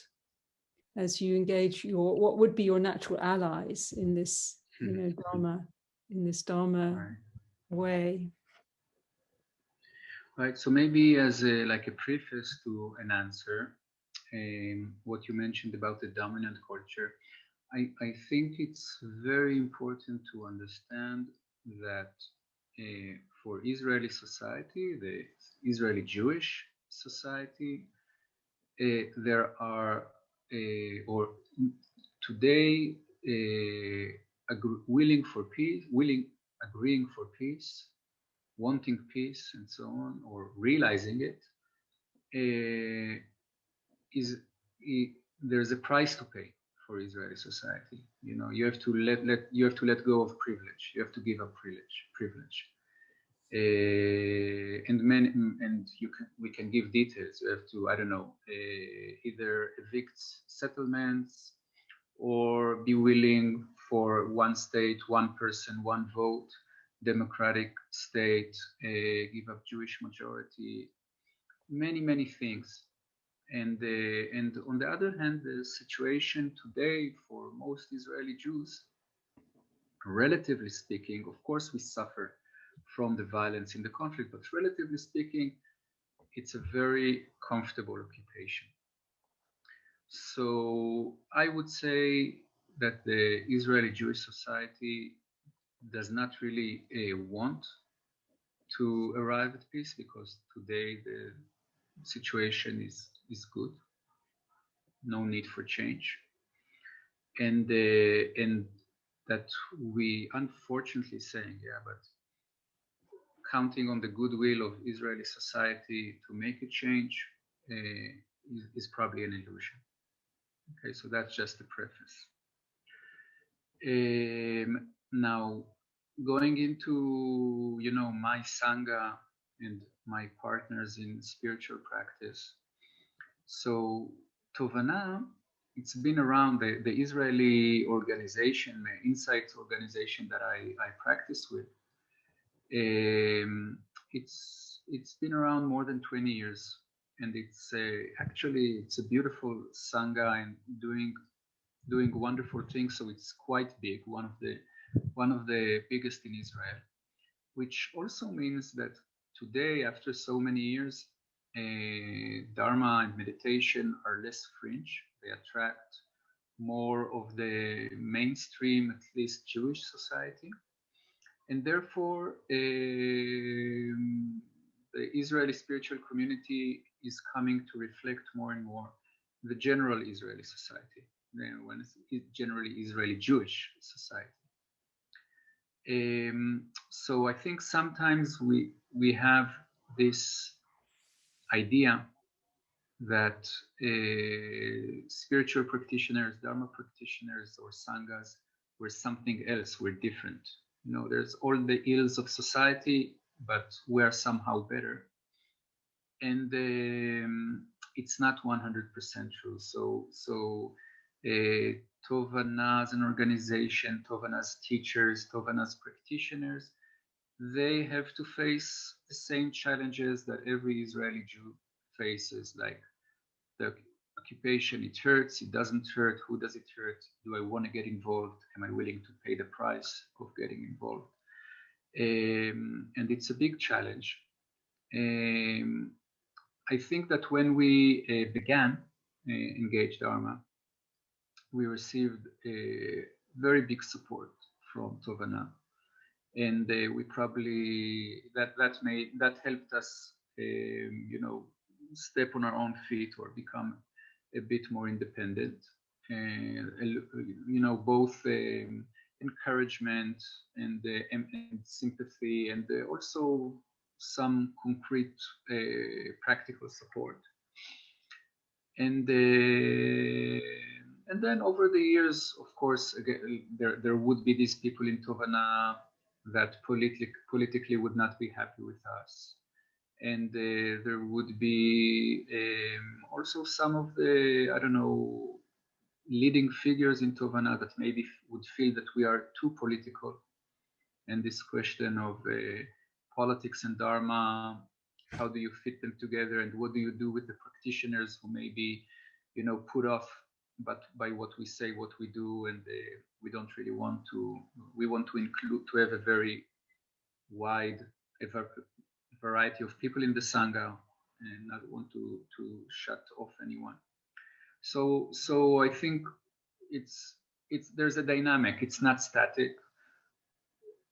as you engage what would be your natural allies in this, you know, Dharma, in this Dharma way? Right. So maybe as like a preface to an answer, what you mentioned about the dominant culture, I think it's very important to understand that for Israeli society, the Israeli Jewish society, there are, or today, agreeing for peace, wanting peace and so on, or realizing it, there's a price to pay for Israeli society. You know, you have to let go of privilege. You have to give up privilege. And we can give details. You have to, I don't know, either evict settlements, or be willing for one state, one person, one vote, democratic state, give up Jewish majority, many things. And on the other hand, the situation today for most Israeli Jews, relatively speaking, of course we suffer from the violence in the conflict, but relatively speaking, it's a very comfortable occupation. So I would say that the Israeli Jewish society does not really want to arrive at peace, because today the situation is good, no need for change, and that we unfortunately saying, yeah, but counting on the goodwill of Israeli society to make a change is probably an illusion. Okay, so that's just the preface. Now, going into, you know, my Sangha and my partners in spiritual practice. So Tovana, it's been around, the Israeli organization, the Insight organization that I practice with. It's been around more than 20 years, and it's actually it's a beautiful Sangha and doing wonderful things. So it's quite big, one of the biggest in Israel, which also means that today, after so many years, Dharma and meditation are less fringe. They attract more of the mainstream, at least Jewish society. And therefore, the Israeli spiritual community is coming to reflect more and more the general Israeli society, when it's generally Israeli Jewish society. So I think sometimes we have this idea that spiritual practitioners, Dharma practitioners, or Sanghas were something else, we're different. You know, there's all the ills of society, but we're somehow better. And it's not 100% true. So Tovana as an organization, Tovana's teachers, Tovana's practitioners, they have to face the same challenges that every Israeli Jew faces, like the occupation. It hurts, it doesn't hurt, who does it hurt? Do I want to get involved? Am I willing to pay the price of getting involved? And it's a big challenge. I think that when we began Engage Dharma, we received very big support from Tovana, and we probably that helped us, you know, step on our own feet or become a bit more independent. You know, both encouragement and sympathy, and also some concrete practical support. And then over the years, of course, again, there would be these people in Tovana that politically would not be happy with us. And there would be also some of the, I don't know, leading figures in Tovana that maybe would feel that we are too political. And this question of politics and Dharma, how do you fit them together, and what do you do with the practitioners who may be, you know, put off but by what we say, what we do, and we don't really want to, we want to include, to have a very wide variety of people in the Sangha and not want to shut off anyone. So I think there's a dynamic, it's not static.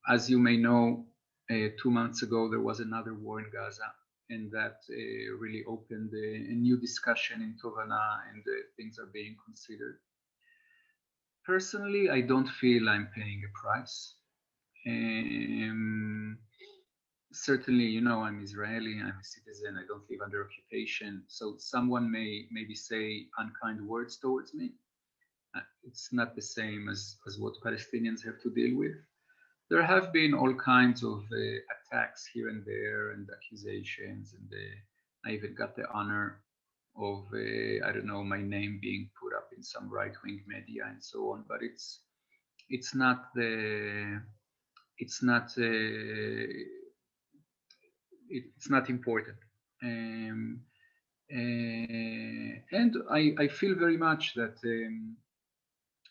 As you may know, 2 months ago, there was another war in Gaza, and that really opened a new discussion in Tovana, and things are being considered. Personally, I don't feel I'm paying a price. Certainly, you know, I'm Israeli, I'm a citizen, I don't live under occupation. So someone may maybe say unkind words towards me. It's not the same as what Palestinians have to deal with. There have been all kinds of attacks here and there and accusations, and I even got the honor of, I don't know, my name being put up in some right-wing media and so on, but it's not important. And I feel very much that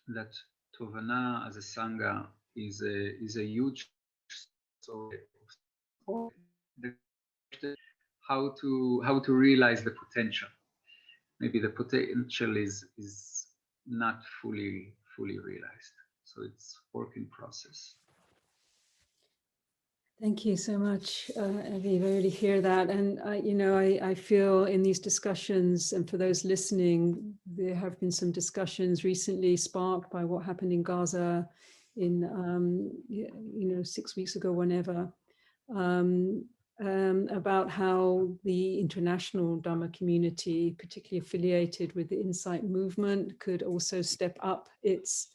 that Tovana as a Sangha is a huge support. How to realize the potential. Maybe the potential is not fully realized. So it's work in process. Thank you so much, Aviv. I really hear that. And, you know, I feel in these discussions, and for those listening, there have been some discussions recently sparked by what happened in Gaza in, you know, 6 weeks ago, whenever, about how the international Dharma community, particularly affiliated with the Insight movement, could also step up its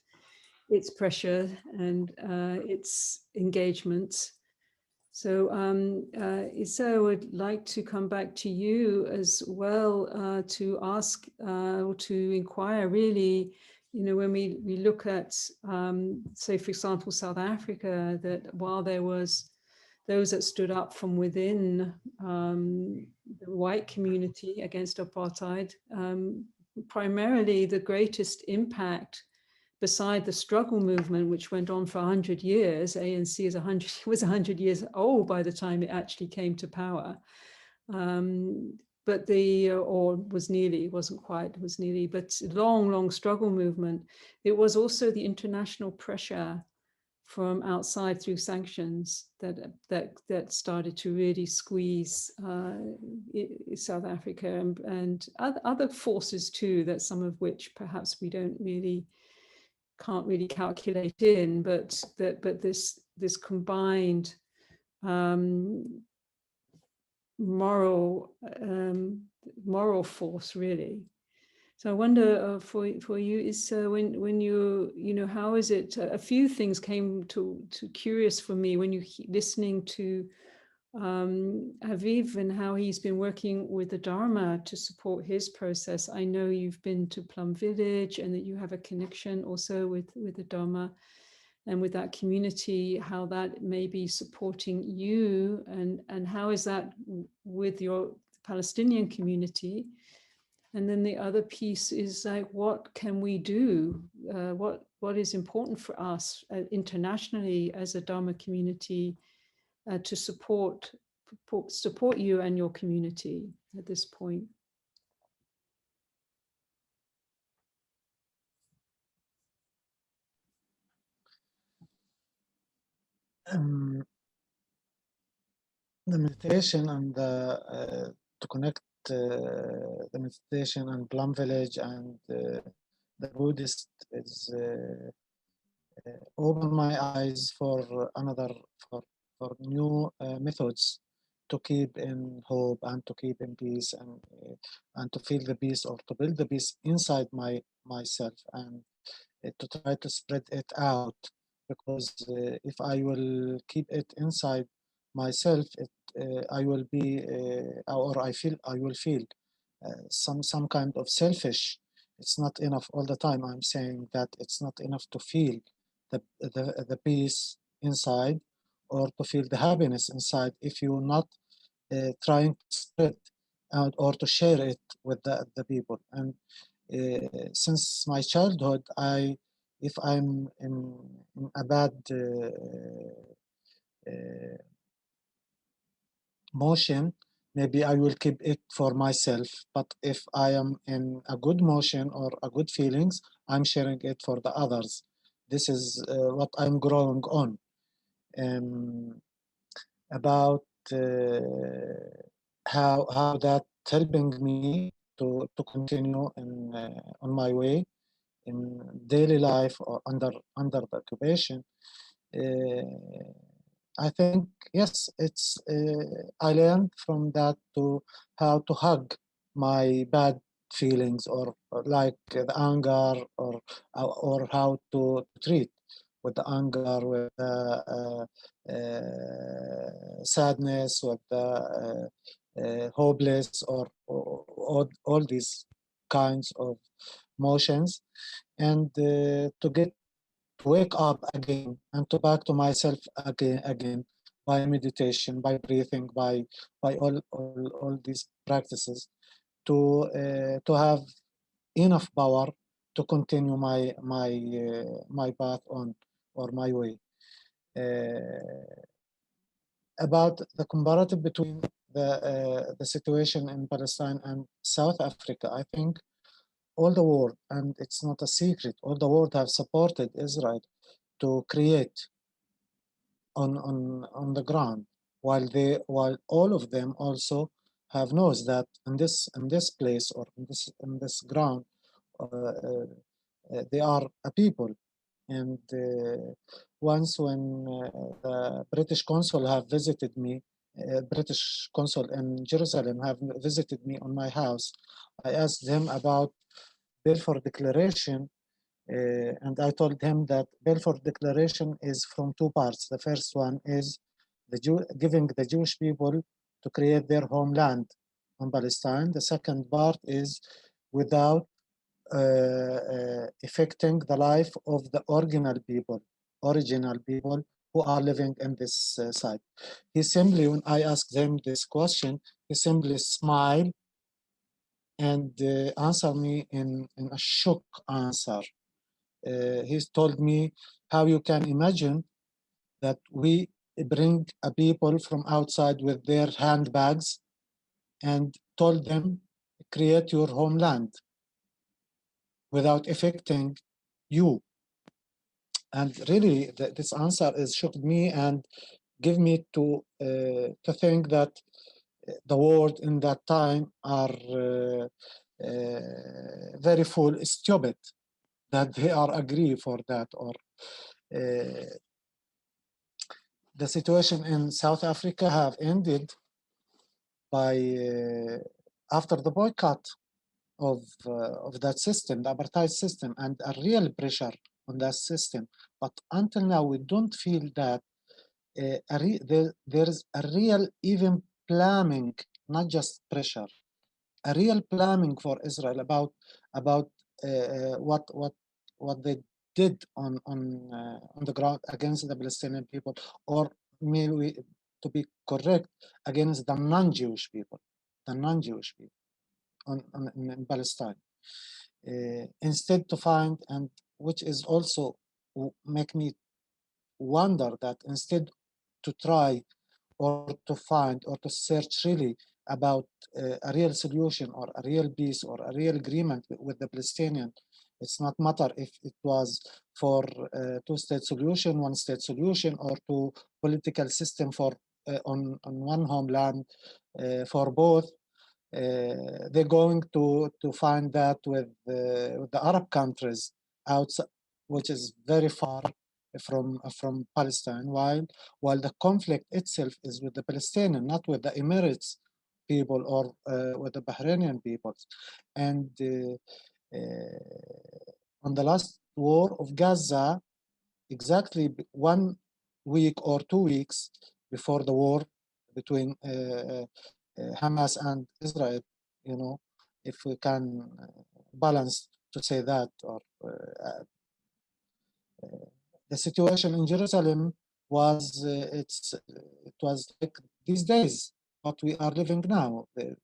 its pressure and its engagement. So Issa, I would like to come back to you as well to ask or to inquire really, you know, when we look at, say, for example, South Africa, that while there was those that stood up from within the white community against apartheid, primarily the greatest impact beside the struggle movement, which went on for 100 years, ANC was 100 years old by the time it actually came to power. But was nearly, wasn't quite, was nearly, but long struggle movement. It was also the international pressure from outside through sanctions that started to really squeeze South Africa and other forces too, that some of which perhaps we can't really calculate in, but this combined moral force really. So I wonder for you is when you know, how is it? A few things came to curious for me when you listening to Aviv and how he's been working with the Dharma to support his process. I know you've been to Plum Village and that you have a connection also with the Dharma and with that community, how that may be supporting you, and how is that with your Palestinian community? And then the other piece is like, what can we do? What is important for us internationally as a Dharma community to support you and your community at this point? The meditation and to connect the meditation and Plum Village and the Buddhist is open my eyes for new methods to keep in hope and to keep in peace and to feel the peace, or to build the peace inside myself, and to try to spread it out, because if I will keep it inside myself, I will be or I will feel some kind of selfish. It's not enough all the time. I'm saying that it's not enough to feel the peace inside or to feel the happiness inside if you're not trying to spread out or to share it with the people. And since my childhood, if I'm in a bad motion, maybe I will keep it for myself. But if I am in a good motion or a good feelings, I'm sharing it for the others. This is what I'm growing on. About how that helping me to continue on my way in daily life or under the occupation. I think, yes, it's I learned from that to how to hug my bad feelings, or like the anger, or how to treat with the anger, with the sadness, with the hopeless, or all these kinds of emotions, and to wake up again and to back to myself again by meditation, by breathing, by all these practices, to have enough power to continue my path on, or my way. About the comparative between the situation in Palestine and South Africa, I think all the world, and it's not a secret, all the world have supported Israel to create on the ground, while all of them also have knows that in this place, or in this ground, they are a people. And once when the British consul have visited me, British consul in Jerusalem have visited me on my house, I asked them about Balfour Declaration And I told him that Balfour Declaration is from two parts. The first one is giving the Jewish people to create their homeland in Palestine. The second part is without affecting the life of the original people who are living in this site. He simply, when I asked him this question, he simply smiled and answered me in a shock answer. He told me how you can imagine that we bring a people from outside with their handbags and told them, create your homeland without affecting you. And really, this answer is shocked me and give me to think that the world in that time are very full stupid that they are agree for that. Or the situation in South Africa have ended by after the boycott of that system, the apartheid system, and a real pressure on that system. But until now, we don't feel that there is a real even planning, not just pressure, a real planning for Israel about what they did on the ground against the Palestinian people, or maybe to be correct, against the non-Jewish people, in Palestine. Instead to find, and which is also make me wonder that instead to try or to find or to search really about a real solution or a real peace or a real agreement with the Palestinian, it's not matter if it was for two-state solution, one-state solution, or to political system for on one homeland for both. They're going to find that with the Arab countries outside, which is very far from Palestine, while the conflict itself is with the Palestinian, not with the Emirates people or with the Bahrainian peoples. And on the last war of Gaza, exactly 1 week or 2 weeks before the war between Hamas and Israel, you know, if we can balance to say that, or the situation in Jerusalem was it was like these days what we are living now, the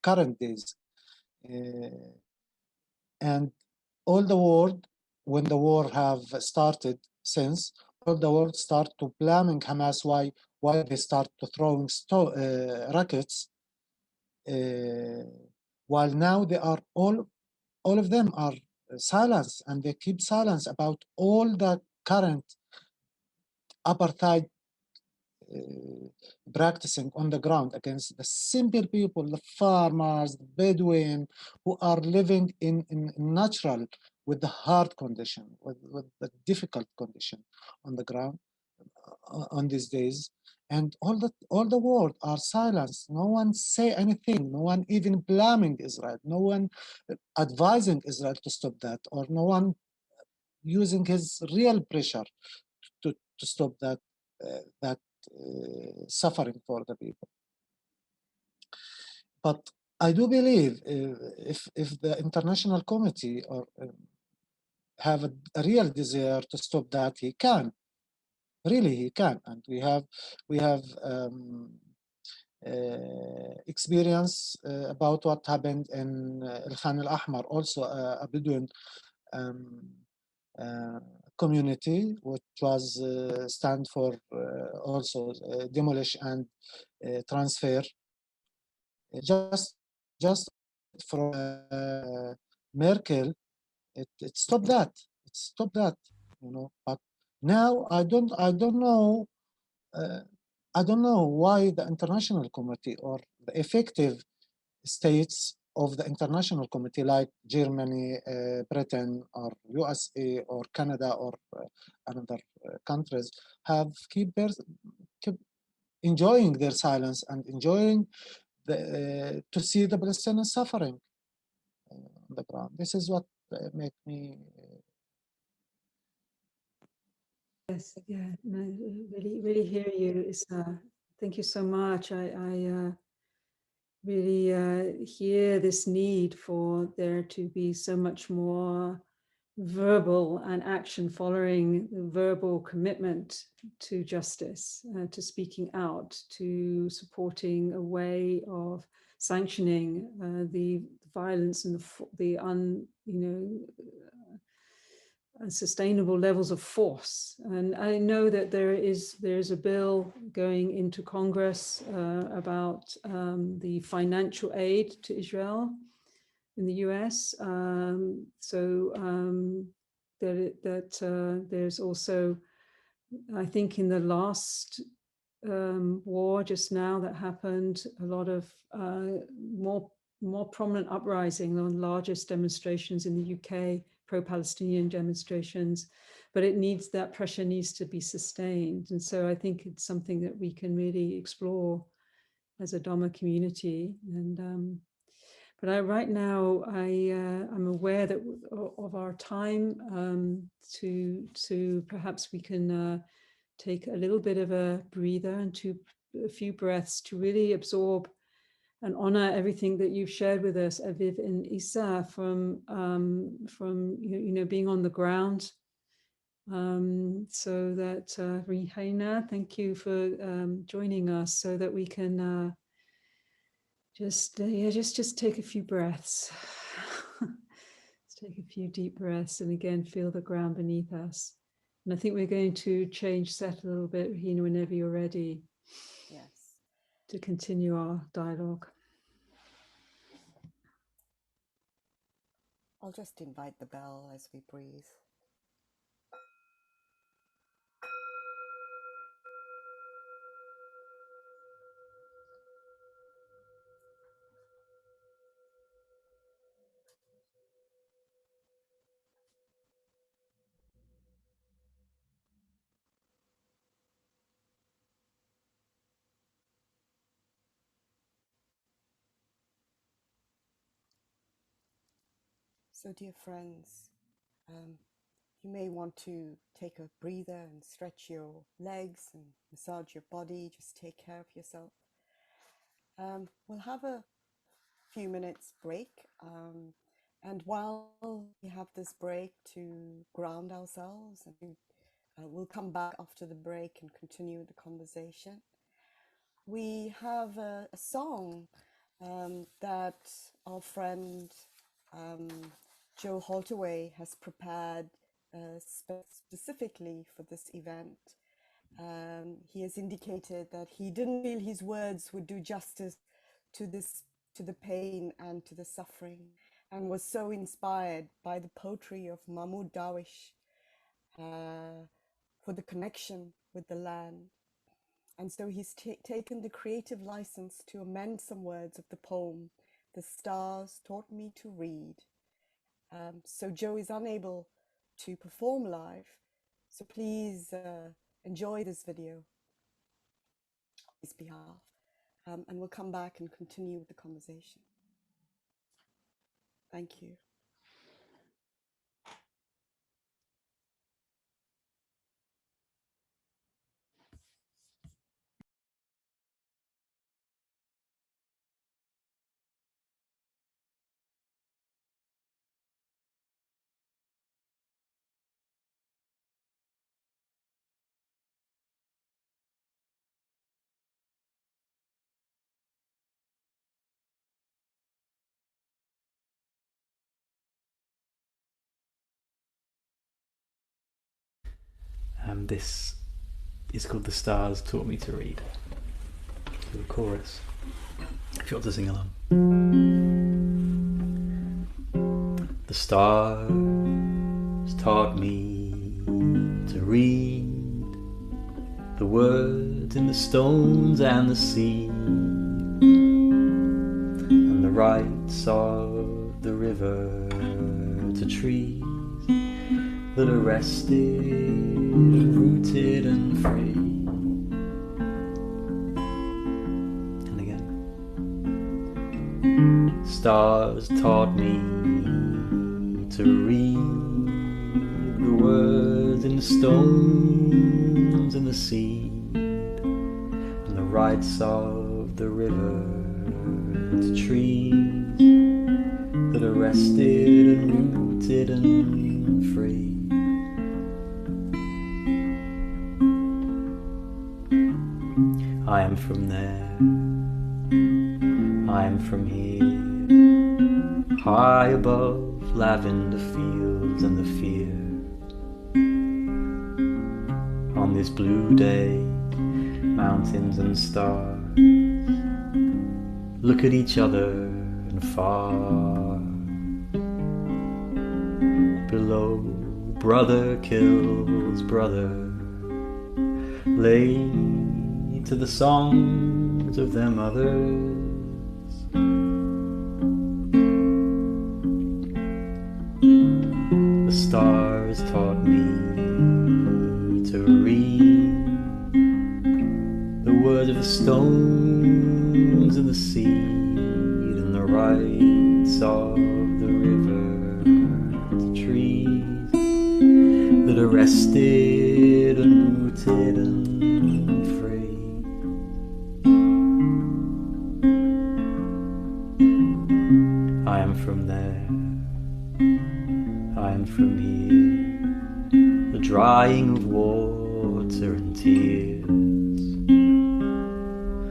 current days, and all the world, when the war have started since, all the world start to blaming Hamas why they start to throwing rockets, while now they are all of them are silence, and they keep silence about all the current apartheid practicing on the ground against the simple people, the farmers, the Bedouin, who are living in natural, with the hard condition, with the difficult condition on the ground on these days. And all the world are silenced. No one say anything. No one even blaming Israel. No one advising Israel to stop that, or no one using his real pressure to stop that suffering for the people. But I do believe if the international committee or have a real desire to stop that, he can. Really, he can. And we have experience about what happened in El Khan Al Ahmar, also a Bedouin community, which was stand for also demolish and transfer. Just from Merkel, it stopped that. It stopped that, you know. But now I don't know. I don't know why the international committee or the effective states of the international committee, like Germany, Britain, or USA, or Canada, or another countries, have keep enjoying their silence and enjoying to see the Palestinians suffering on the ground. This is what make me. Yes, yeah, no, really hear you, Issa. Thank you so much. I really hear this need for there to be so much more verbal and action following the verbal commitment to justice, to speaking out, to supporting a way of sanctioning the violence and the sustainable levels of force. And I know that there's a bill going into Congress about the financial aid to Israel in the US. There's also, I think in the last war just now that happened, a lot of more prominent uprising, the largest demonstrations in the UK, pro-Palestinian demonstrations, but that pressure needs to be sustained. And so I think it's something that we can really explore as a Dharma community. And but right now I'm aware that of our time, to perhaps we can take a little bit of a breather and a few breaths to really absorb and honor everything that you've shared with us, Aviv and Issa, from being on the ground. So that Rihaina, thank you for joining us, so that we can just take a few breaths. Let's take a few deep breaths, and again feel the ground beneath us. And I think we're going to change set a little bit, Rihaina, whenever you're ready. Yes. To continue our dialogue. I'll just invite the bell as we breathe. So, dear friends, you may want to take a breather and stretch your legs and massage your body. Just take care of yourself. We'll have a few minutes break. And while we have this break to ground ourselves, and we'll come back after the break and continue the conversation. We have a song that our friend Joe Haltaway has prepared specifically for this event. He has indicated that he didn't feel his words would do justice to the pain and to the suffering, and was so inspired by the poetry of Mahmoud Darwish for the connection with the land. And so he's taken the creative license to amend some words of the poem, "The Stars Taught Me to Read." So Joe is unable to perform live, so please enjoy this video on his behalf, and we'll come back and continue with the conversation. Thank you. This is called "The Stars Taught Me to Read." The chorus, if you want to sing along. The stars taught me to read the words in the stones and the sea, and the rights of the river to trees that are rested, rooted and free. And again. Stars taught me to read the words in the stones and the seed and the rights of the river to trees that are rested and rooted and free. I am from there, I am from here, high above lavender fields and the fear. On this blue day, mountains and stars look at each other and far below. Brother kills brother, lay to the songs of their mothers. The stars taught me to read the words of the stones and the seed and the rights of the river to trees that are rested and rooted and free. I am from there, I am from here, the drying of water and tears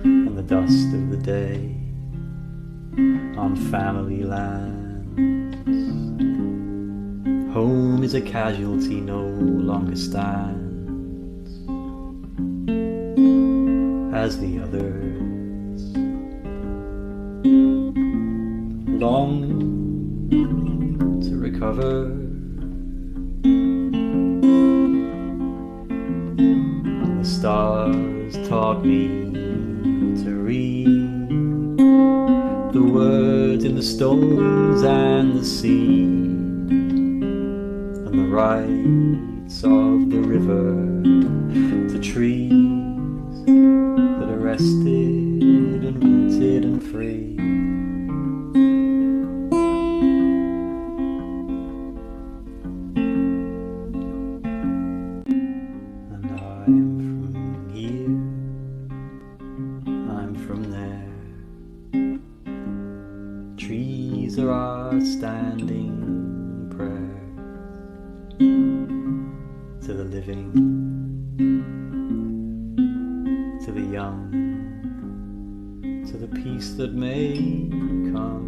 and the dust of the day on family lands. Home is a casualty no longer stands as the others long to recover. The stars taught me to read the words in the stones and the sea and the rights of the river to trees that are rested and rooted and free. Standing prayer to the living, to the young, to the peace that may come.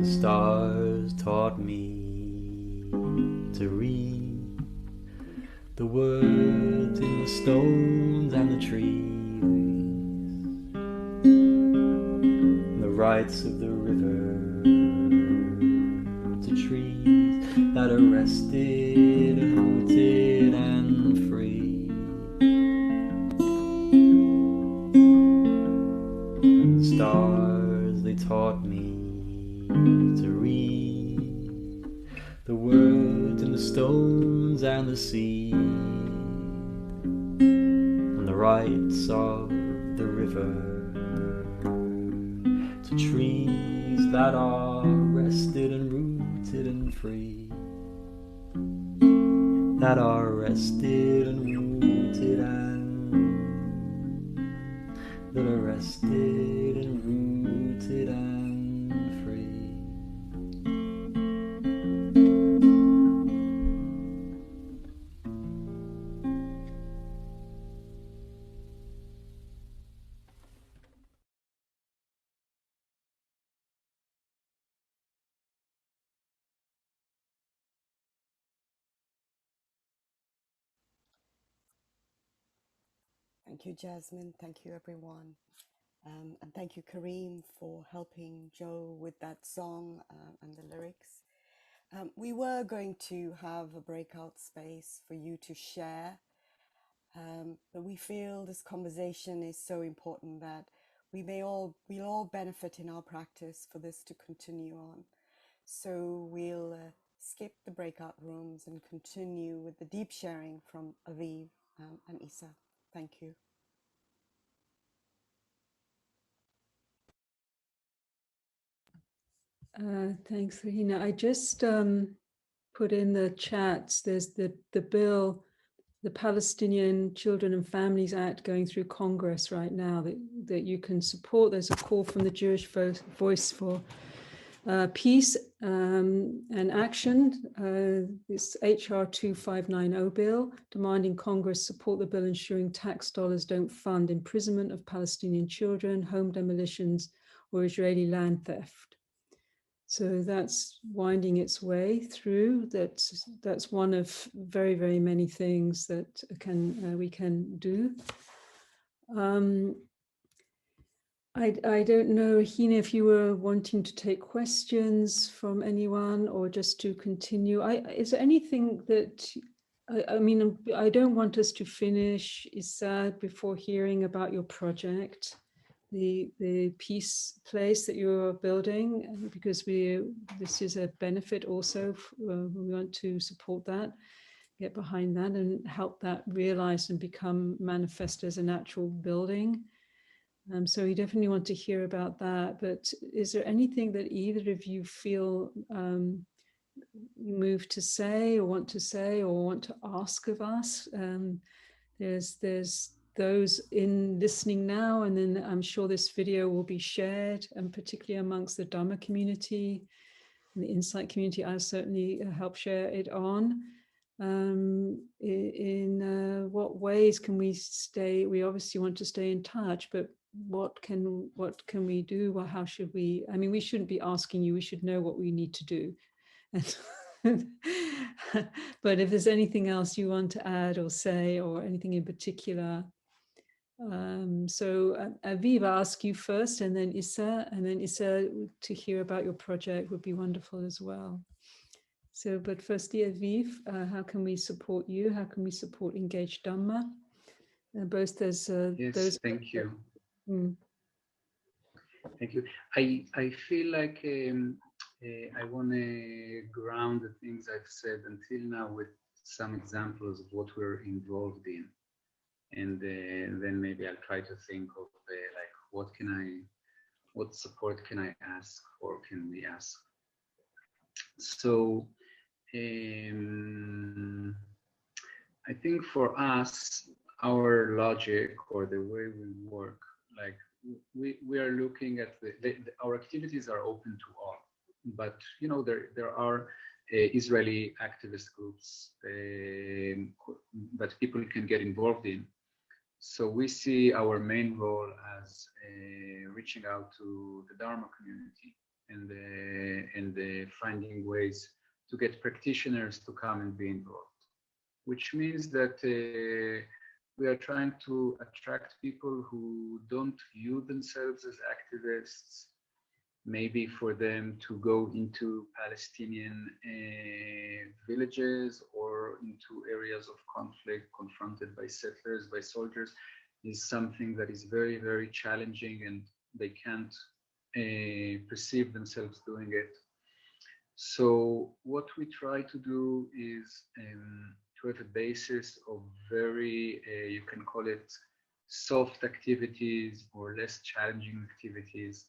Stars taught me to read the words in the stones and the trees, and the rights of the river to trees that are rested and rooted and free. And the stars, they taught me to read the words in the stones and the seed and the rights of the river to trees that are rested and rooted and free, that are rested and rooted and that are rested and rooted and Thank you, Jasmine. Thank you, everyone. And thank you, Kareem, for helping Joe with that song and the lyrics. We were going to have a breakout space for you to share, but we feel this conversation is so important that we'll all benefit in our practice for this to continue on. So we'll skip the breakout rooms and continue with the deep sharing from Aviv and Issa. Thank you. Thanks, Rahina. I just put in the chats, there's the bill, the Palestinian Children and Families Act going through Congress right now that you can support. There's a call from the Jewish Voice for Peace and Action, this HR 2590 bill, demanding Congress support the bill ensuring tax dollars don't fund imprisonment of Palestinian children, home demolitions, or Israeli land theft. So that's winding its way through. That's one of very, very many things that we can do. I don't know, Rahina, if you were wanting to take questions from anyone or just to continue. Is there anything that, I mean, I don't want us to finish, Issa, before hearing about your project, the peace place that you're building, because this is a benefit also. We want to support that, get behind that and help that realize and become manifest as an actual building. So we definitely want to hear about that, but is there anything that either of you feel moved to say or want to ask of us? There's those in listening now, and then I'm sure this video will be shared, and particularly amongst the Dharma community and the Insight community. I'll certainly help share it on. In what ways can we stay? We obviously want to stay in touch, but what can we do? Well, how should we? I mean, we shouldn't be asking you. We should know what we need to do. But if there's anything else you want to add or say, or anything in particular. So Aviv, I'll ask you first, and then Issa to hear about your project would be wonderful as well. So, but firstly, Aviv, how can we support you? How can we support Engaged Dhamma? Both as yes, those. Thank you. Thank you. I feel like I want to ground the things I've said until now with some examples of what we're involved in, and then maybe I'll try to think of like what support can I ask, or can we ask? So I think for us, our logic or the way we work, like we are looking at our activities are open to all, but you know there are Israeli activist groups that people can get involved in. So we see our main role as reaching out to the Dharma community and finding ways to get practitioners to come and be involved, which means that we are trying to attract people who don't view themselves as activists, maybe for them to go into Palestinian villages or into areas of conflict confronted by settlers, by soldiers, is something that is very, very challenging, and they can't perceive themselves doing it. So what we try to do is to have a basis of very, you can call it soft activities or less challenging activities.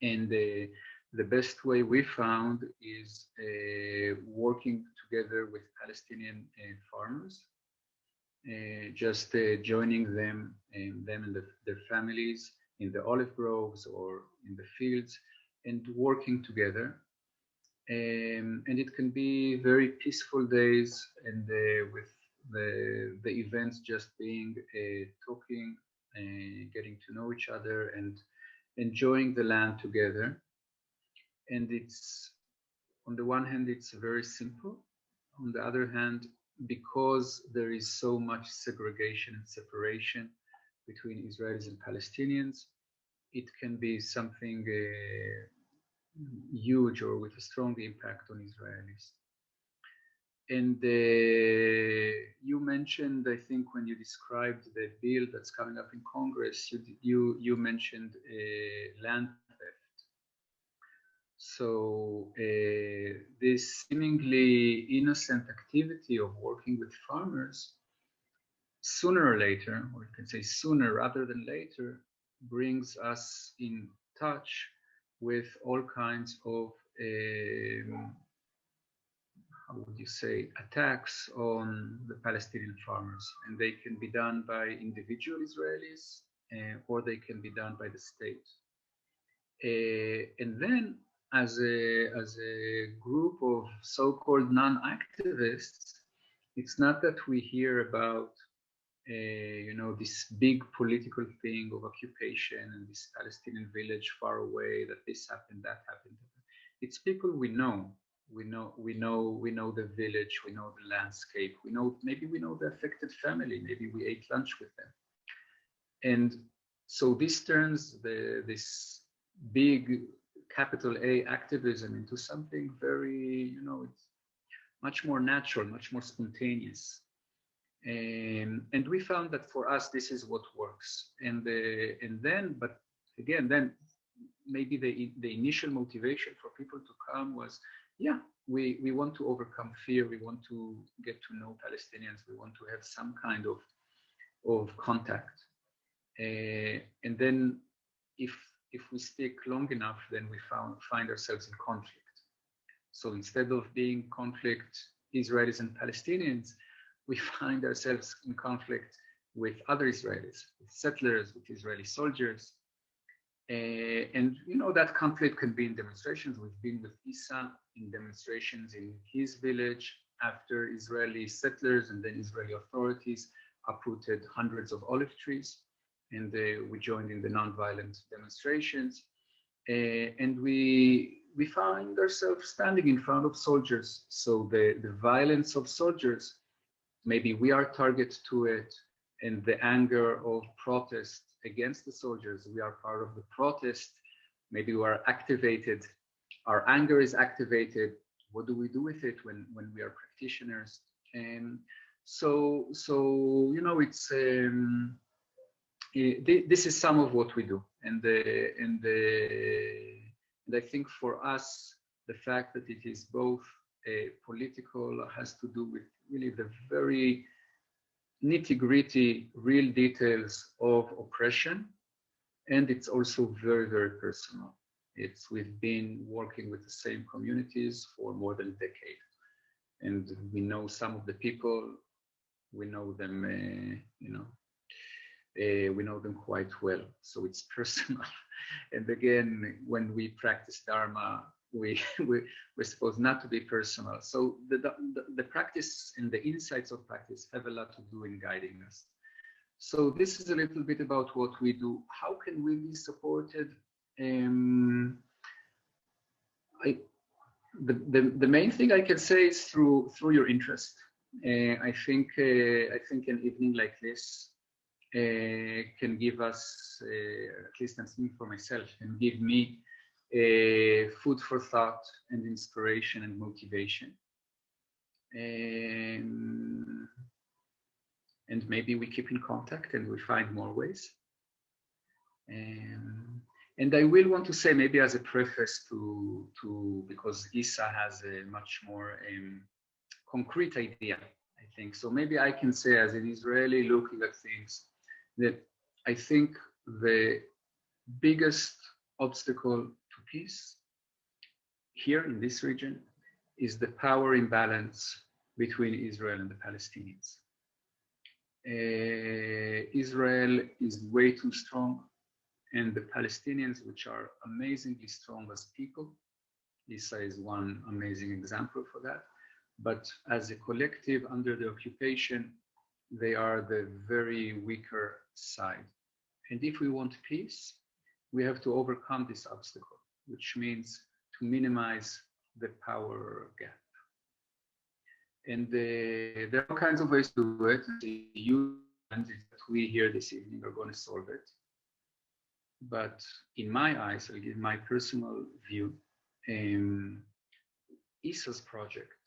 And the best way we found is working together with Palestinian farmers, just joining them and their families in the olive groves or in the fields, and working together. And it can be very peaceful days, and with the events just being talking, getting to know each other, and enjoying the land together. And it's, on the one hand, it's very simple. On the other hand, because there is so much segregation and separation between Israelis and Palestinians, it can be something huge or with a strong impact on Israelis. And you mentioned, I think, when you described the bill that's coming up in Congress, you mentioned land theft. So this seemingly innocent activity of working with farmers, sooner or later, or you can say sooner rather than later, brings us in touch with all kinds of how would you say, attacks on the Palestinian farmers. And they can be done by individual Israelis, or they can be done by the state. And then as a group of so-called non-activists, it's not that we hear about this big political thing of occupation and this Palestinian village far away, that this happened, that happened. It's people we know. We know the village, we know the landscape, maybe we know the affected family, maybe we ate lunch with them. And so this turns this big capital A activism into something very, it's much more natural, much more spontaneous. And we found that for us, this is what works. And then, but again, then maybe the initial motivation for people to come was, yeah, we want to overcome fear. We want to get to know Palestinians. We want to have some kind of contact. And then if we stick long enough, then we find ourselves in conflict. So instead of being conflict, Israelis and Palestinians, we find ourselves in conflict with other Israelis, with settlers, with Israeli soldiers. And that conflict can be in demonstrations. We've been with Issa in demonstrations in his village after Israeli settlers and then Israeli authorities uprooted hundreds of olive trees. And we joined in the nonviolent demonstrations. And we find ourselves standing in front of soldiers. So the violence of soldiers, maybe we are target to it, and the anger of protest against the soldiers, we are part of the protest. Maybe we are activated, our anger is activated. What do we do with it when we are practitioners? And so it's this is some of what we do. And I think for us, the fact that it is both political has to do with really the very nitty-gritty, real details of oppression, and it's also very, very personal. We've been working with the same communities for more than a decade, and we know some of the people. We know them, we know them quite well. So it's personal. And again, when we practice Dharma, we're supposed not to be personal. So the practice and the insights of practice have a lot to do in guiding us. So this is a little bit about what we do. How can we be supported? The main thing I can say is through your interest. I think an evening like this can give us, at least I'm speaking for myself, can give me food for thought and inspiration and motivation. And maybe we keep in contact and we find more ways. And I will want to say, maybe as a preface to because Issa has a much more concrete idea, I think. So maybe I can say, as an Israeli looking at things, that I think the biggest obstacle to peace here in this region is the power imbalance between Israel and the Palestinians. Israel is way too strong, and the Palestinians, which are amazingly strong as people, Issa is one amazing example for that, but as a collective under the occupation, they are the very weaker side. And if we want peace, we have to overcome this obstacle, which means to minimize the power gap. And there are all kinds of ways to do it. The huge that we here this evening are going to solve it. But in my eyes, I'll give my personal view, Issa's project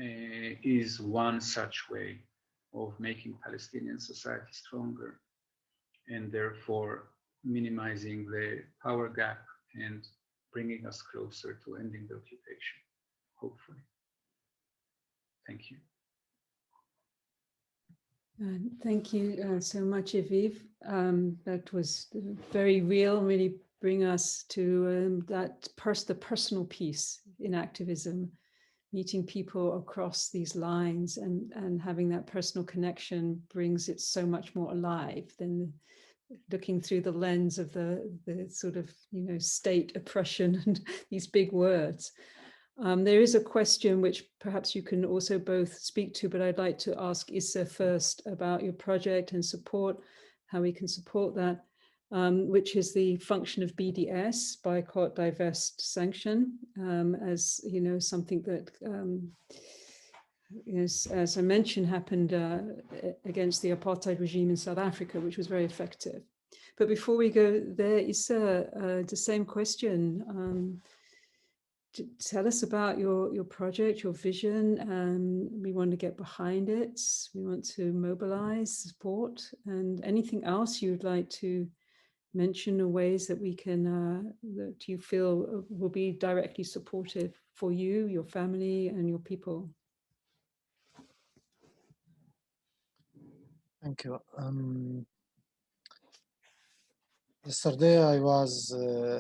is one such way of making Palestinian society stronger, and therefore minimizing the power gap and bringing us closer to ending the occupation, hopefully. Thank you. Thank you so much, Aviv. That was very real, really bring us to the personal piece in activism, meeting people across these lines and having that personal connection brings it so much more alive than looking through the lens of the sort of, state oppression and these big words. There is a question which perhaps you can also both speak to, but I'd like to ask Issa first about your project and support, how we can support that, which is the function of BDS, boycott, divest, sanction, as something that is, as I mentioned, happened against the apartheid regime in South Africa, which was very effective. But before we go there, Issa, the same question. Tell us about your project, your vision. We want to get behind it. We want to mobilize, support, and anything else you'd like to mention, or ways that we can, that you feel will be directly supportive for you, your family, and your people. Thank you. Yesterday, I was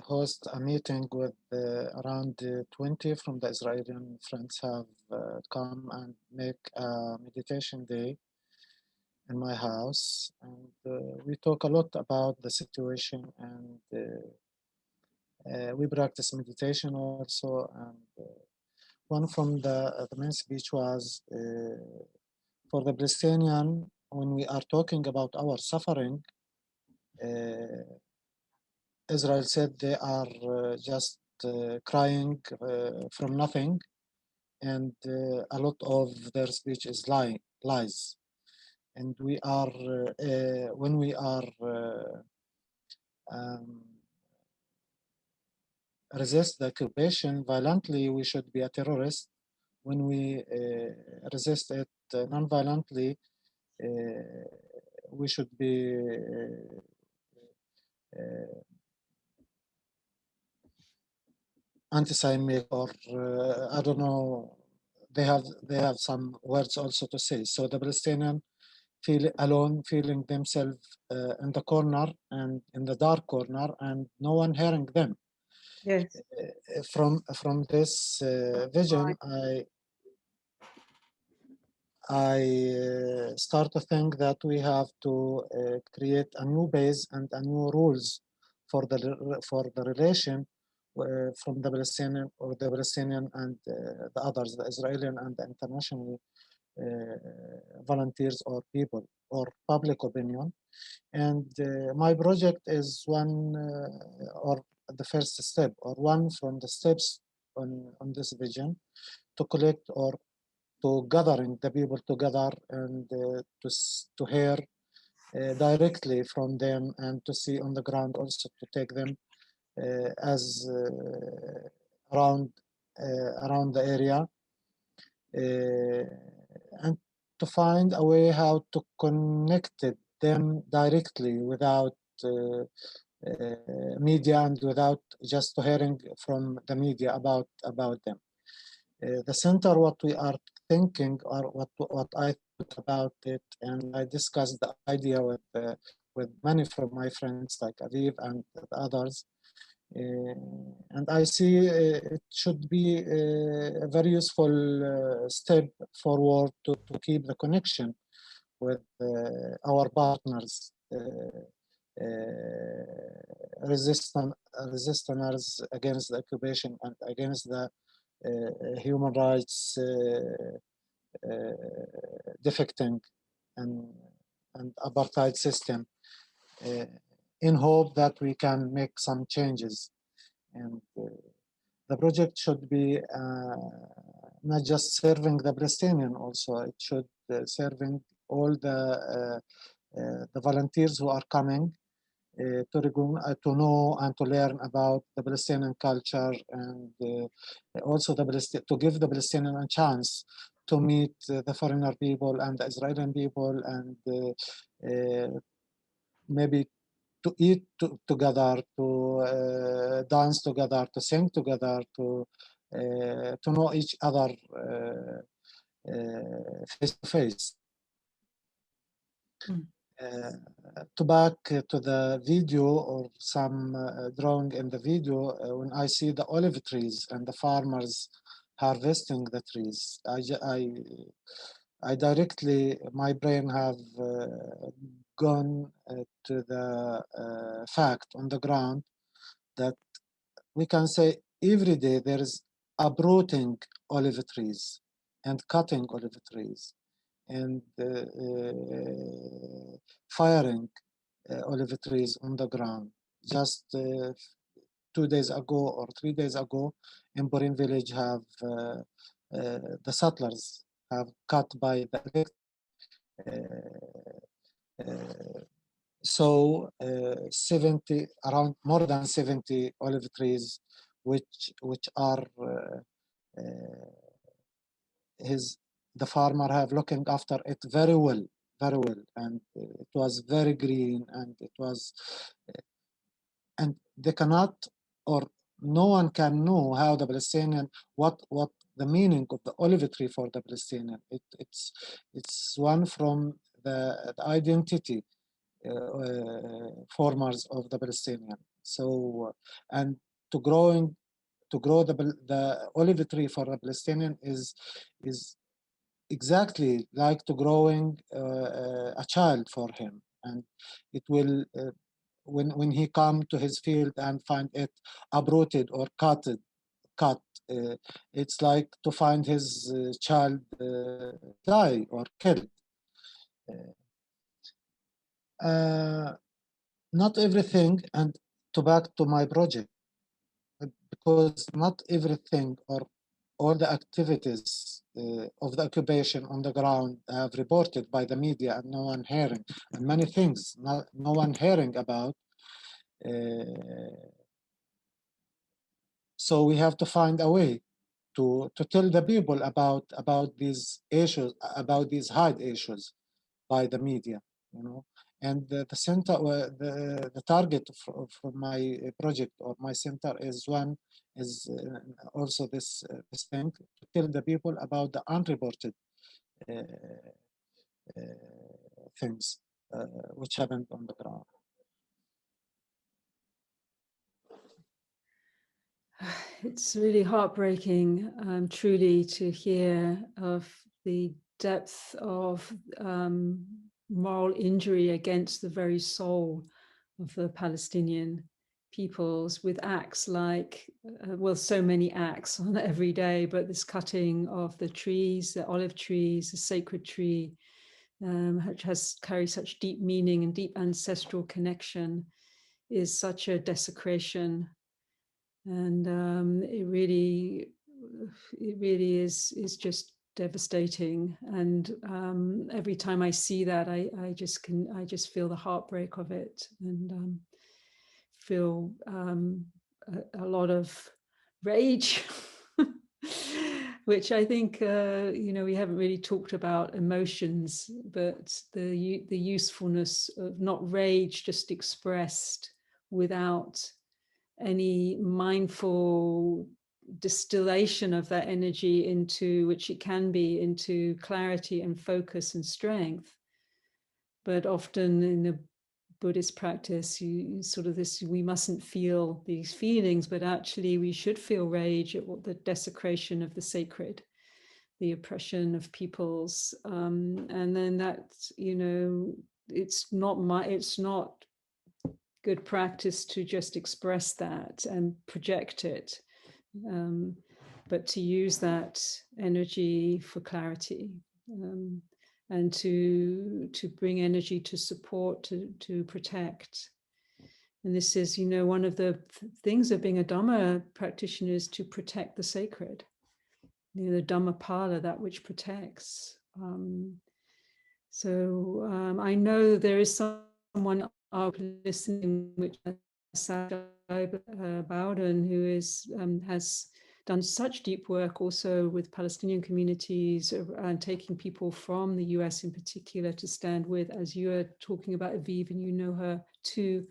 host a meeting with around 20 from the Israeli friends have come and make a meditation day in my house. And we talk a lot about the situation, and we practice meditation also. And one from the main speech was for the Palestinian, when we are talking about our suffering, Israel said they are just crying from nothing, and a lot of their speech is lies. And we are, when we are resist the occupation violently, we should be a terrorist. When we resist it non-violently, we should be anti-Semitic, or I don't know. They have some words also to say. So the Palestinian feel alone, feeling themselves in the corner and in the dark corner, and no one hearing them. Yes. From this vision, I start to think that we have to create a new base and a new rules for the relation from the Palestinian and the others, the Israeli and the international volunteers or people or public opinion. And my project is one or the first step, or one from the steps on this vision, to collect or to gathering the people together and to hear directly from them, and to see on the ground also, to take them as around the area, and to find a way how to connect them directly without media, and without just hearing from the media about them. The center, what we are thinking, or what I thought about it, and I discussed the idea with many from my friends like Aviv and others, and I see it should be a very useful step forward to keep the connection with our partners, resistors against the occupation and against the human rights defecting and apartheid system, in hope that we can make some changes. And the project should be not just serving the Palestinian, also it should serving all the volunteers who are coming to know and to learn about the Palestinian culture, and also to give the Palestinian a chance to meet the foreigner people and the Israeli people, and maybe to eat together, to dance together, to sing together, to know each other face to face. To back to the video or some drawing in the video, when I see the olive trees and the farmers harvesting the trees, I directly, my brain have gone to the fact on the ground that we can say every day there is uprooting olive trees and cutting olive trees and firing olive trees on the ground. Just 2 days ago or 3 days ago, in Borin village, have the settlers have cut by the electric. So 70, around more than 70 olive trees, which are the farmer have looking after it very well, and it was very green, and it was, and they cannot, or no one can know how the Palestinian, what the meaning of the olive tree for the Palestinian. It's one from the identity formers of the Palestinian. So, and to grow the olive tree for the Palestinian is exactly like to growing a child for him, and it will when he come to his field and find it uprooted or cut, it's like to find his child die or killed. Not everything, and to back to my project, because not everything or all the activities of the occupation on the ground have reported by the media and no one hearing, and many things no one hearing about. So we have to find a way to tell the people about these issues, about these hard issues by the media, you know. And the center, the target for my project or my center is also this thing, to tell the people about the unreported things which happened on the ground. It's really heartbreaking, truly, to hear of the depth of moral injury against the very soul of the Palestinian peoples, with acts like, well, so many acts on every day, but this cutting of the trees, the olive trees, the sacred tree, which carries such deep meaning and deep ancestral connection, is such a desecration. And it really is just devastating. And every time I see that, I just feel the heartbreak of it, and feel a lot of rage, which I think we haven't really talked about emotions, but the usefulness of not rage just expressed without any mindful distillation of that energy into, which it can be, into clarity and focus and strength. But often in the Buddhist practice, you sort of this, we mustn't feel these feelings, but actually we should feel rage at what the desecration of the sacred, the oppression of peoples, and then that, it's not good practice to just express that and project it, but to use that energy for clarity, and to bring energy to support, to protect. And this is, one of the things of being a Dhamma practitioner, is to protect the sacred, the Dhammapala, that which protects. So I know there is someone listening, which is Bowden, who has done such deep work also with Palestinian communities and taking people from the US in particular to stand with, as you are talking about Aviv, and you know her too,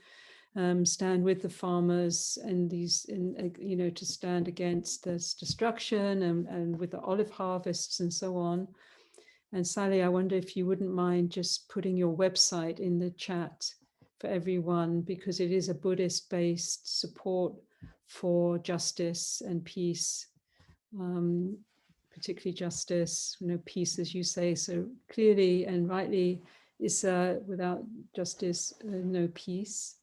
stand with the farmers and these, you know, to stand against this destruction and with the olive harvests and so on. And Sally, I wonder if you wouldn't mind just putting your website in the chat for everyone, because it is a Buddhist-based support for justice and peace, particularly justice, you know, peace, as you say so clearly and rightly, is without justice, no peace.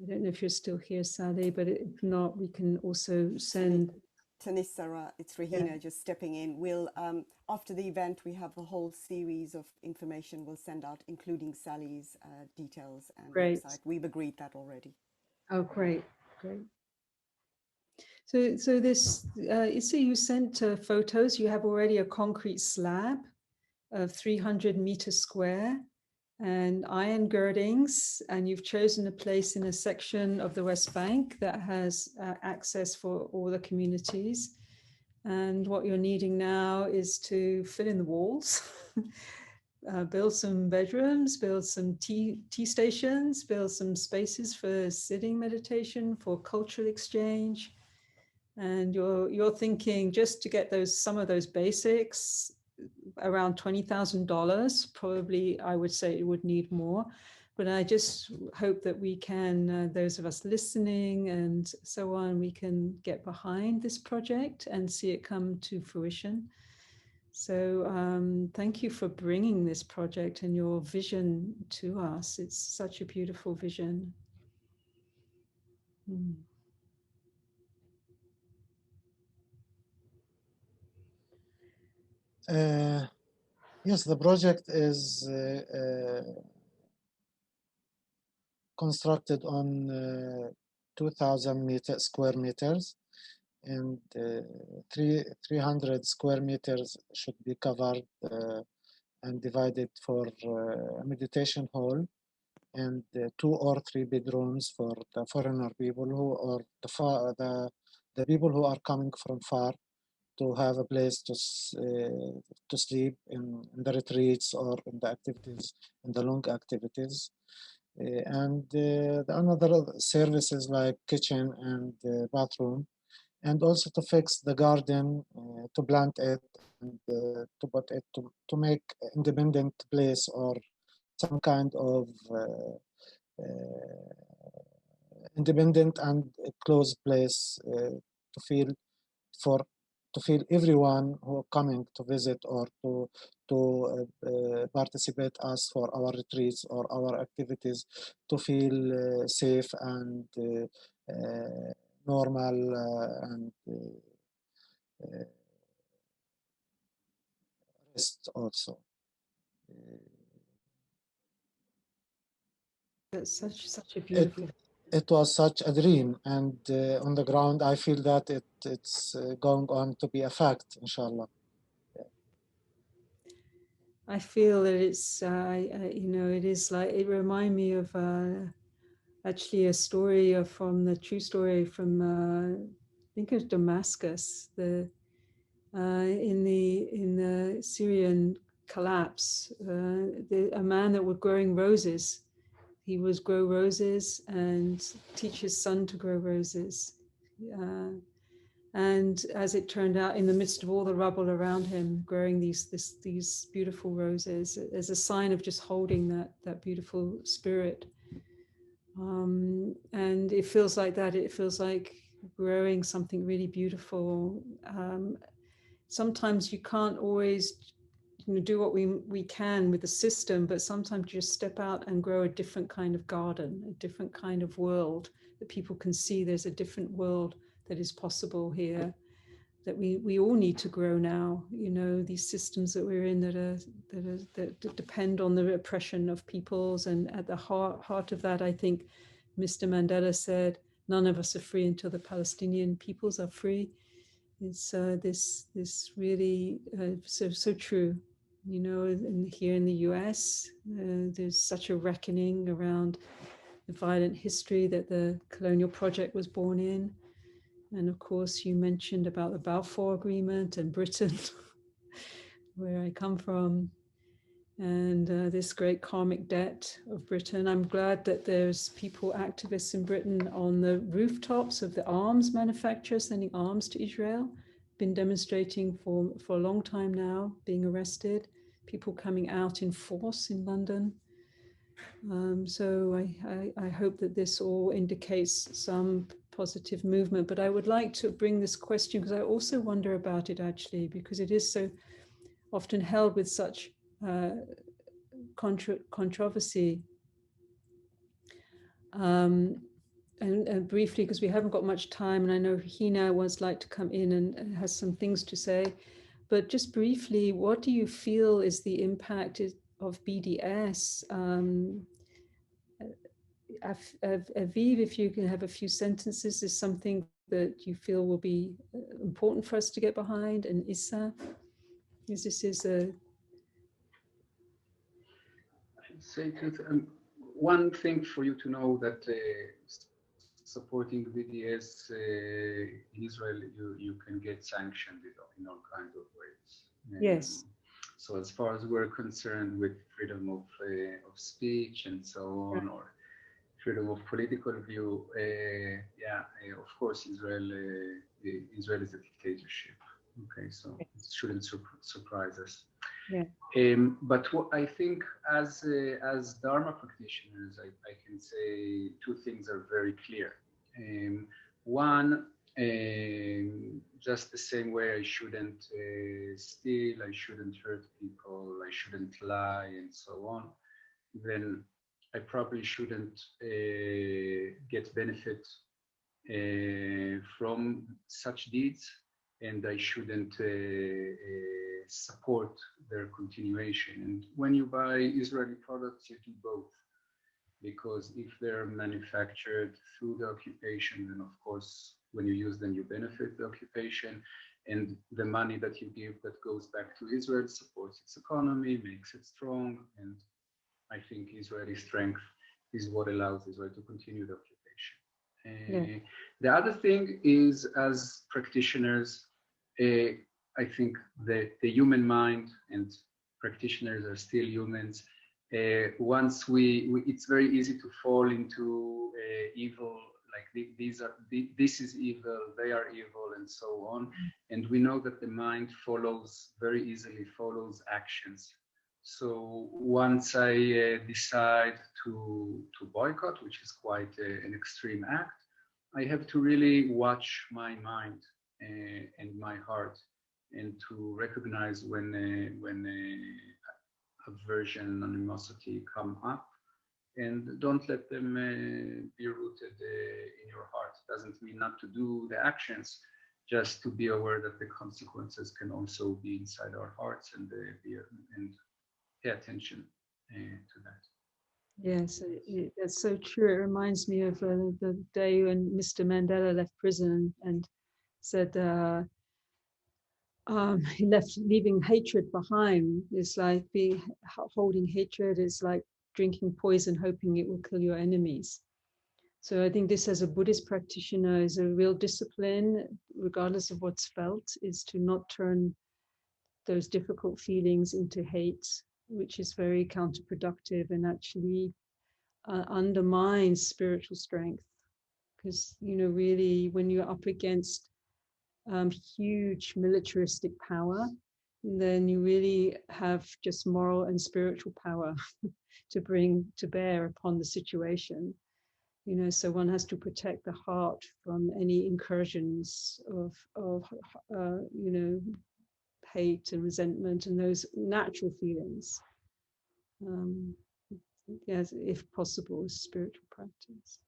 I don't know if you're still here, Sally, but if not, we can also send. Thanissara, it's Rahina just stepping in. We'll, after the event, we have a whole series of information we'll send out, including Sally's details and website. We've agreed that already. Oh, great, great. So this, Issa, you sent photos. You have already a concrete slab of 300 meters square and iron girdings, and you've chosen a place in a section of the West Bank that has access for all the communities. And what you're needing now is to fill in the walls, build some bedrooms, build some tea stations, build some spaces for sitting meditation, for cultural exchange. And you're thinking, just to get some of those basics, around $20,000. Probably, I would say it would need more, but I just hope that we can, those of us listening and so on, we can get behind this project and see it come to fruition. So thank you for bringing this project and your vision to us. It's such a beautiful vision. Yes, the project is constructed on 2,000 square meters, and 300 square meters should be covered and divided for a meditation hall, and 2 or 3 bedrooms for the foreigner people who, or the people who are coming from far, to have a place to sleep in the retreats or in the activities, in the long activities. And another services like kitchen and bathroom, and also to fix the garden, to plant it, and to put it, to make independent place or some kind of independent and closed place to feel everyone who are coming to visit or to participate us for our retreats or our activities, to feel safe and normal and rest also. That's such a beautiful. It was such a dream, and on the ground, I feel that it's going on to be a fact, inshallah. I feel that it's, you know, it is like, it reminds me of actually a story from the true story from, I think it was Damascus, in the Syrian collapse, a man that was growing roses. He was grow roses and teach his son to grow roses. And as it turned out, in the midst of all the rubble around him, growing these beautiful roses, as a sign of just holding that beautiful spirit. And it feels like that. It feels like growing something really beautiful. Sometimes you can't always, you know, do what we can with the system, but sometimes you just step out and grow a different kind of garden, a different kind of world that people can see. There's a different world that is possible here, that we all need to grow now. You know, these systems that we're in that depend on the oppression of peoples, and at the heart of that, I think Mr. Mandela said, none of us are free until the Palestinian peoples are free. It's this really so true. You know, here in the US, there's such a reckoning around the violent history that the colonial project was born in. And of course, you mentioned about the Balfour Agreement and Britain, where I come from, and this great karmic debt of Britain. I'm glad that there's people, activists in Britain, on the rooftops of the arms manufacturers sending arms to Israel, been demonstrating for a long time now, being arrested, people coming out in force in London. So I hope that this all indicates some positive movement, but I would like to bring this question because I also wonder about it actually, because it is so often held with such controversy. And briefly, because we haven't got much time, and I know Hina would like to come in and has some things to say, but just briefly, what do you feel is the impact of BDS? Aviv, if you can have a few sentences, is something that you feel will be important for us to get behind, and Issa, because this is a... I'd say one thing for you to know that supporting BDS in Israel, you can get sanctioned in all kinds of ways. Yes. So as far as we're concerned with freedom of speech and so on, or freedom of political view, of course, Israel is a dictatorship. Okay, so it shouldn't surprise us. Yeah. But what I think as Dharma practitioners, I can say two things are very clear. One, just the same way I shouldn't steal, I shouldn't hurt people, I shouldn't lie, and so on, then I probably shouldn't get benefit from such deeds, and I shouldn't support their continuation. And when you buy Israeli products, you do both, because if they're manufactured through the occupation, then of course, when you use them, you benefit the occupation, and the money that you give that goes back to Israel supports its economy, makes it strong, and I think Israeli strength is what allows Israel to continue the occupation. The other thing is, as practitioners, I think the human mind, and practitioners are still humans, once it's very easy to fall into evil, like this is evil, they are evil, and so on. And we know that the mind very easily follows actions. So once I decide to boycott, which is quite an extreme act, I have to really watch my mind and my heart, and to recognize when aversion and animosity come up, and don't let them be rooted in your heart. Doesn't mean not to do the actions, just to be aware that the consequences can also be inside our hearts, and pay attention to that. Yes, that's so true. It reminds me of the day when Mr. Mandela left prison and said he left leaving hatred behind. It's like holding hatred is like drinking poison, hoping it will kill your enemies. So I think this, as a Buddhist practitioner, is a real discipline, regardless of what's felt, is to not turn those difficult feelings into hate, which is very counterproductive and actually undermines spiritual strength. Because, really, when you're up against huge militaristic power, then you really have just moral and spiritual power to bring to bear upon the situation. So one has to protect the heart from any incursions of hate and resentment and those natural feelings. Yes, if possible, spiritual practice.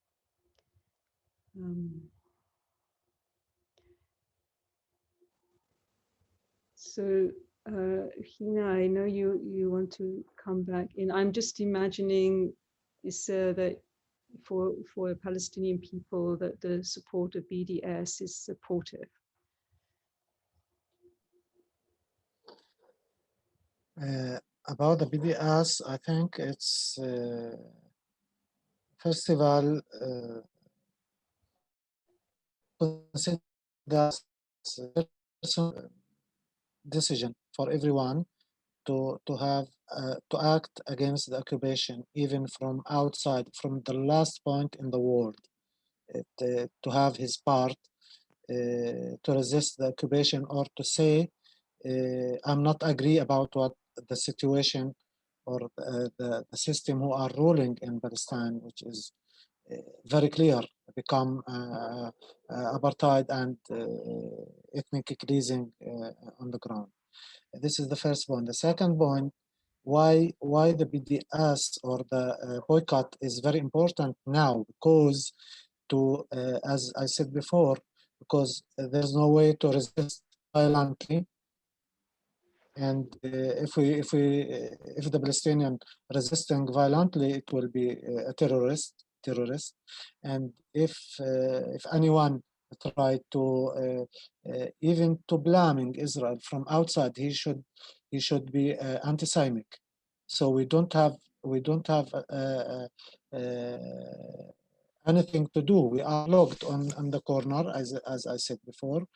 So, Hina, I know you want to come back in. I'm just imagining, Issa, that for Palestinian people, that the support of BDS is supportive. About the BDS, I think it's festival consider that's a personal decision for everyone to have to act against the occupation, even from outside, from the last point in the world, to have his part to resist the occupation, or to say, I'm not agree about what the situation or the system who are ruling in Palestine, which is very clear, become apartheid and ethnic cleansing on the ground. This is the first point. The second point, why the BDS or the boycott is very important now, because as I said before, because there's no way to resist violently, and if the Palestinian resisting violently, it will be a terrorist, and if anyone try to even to blaming Israel from outside, he should be anti-Semitic. So we don't have anything to do. We are locked on the corner, as I said before.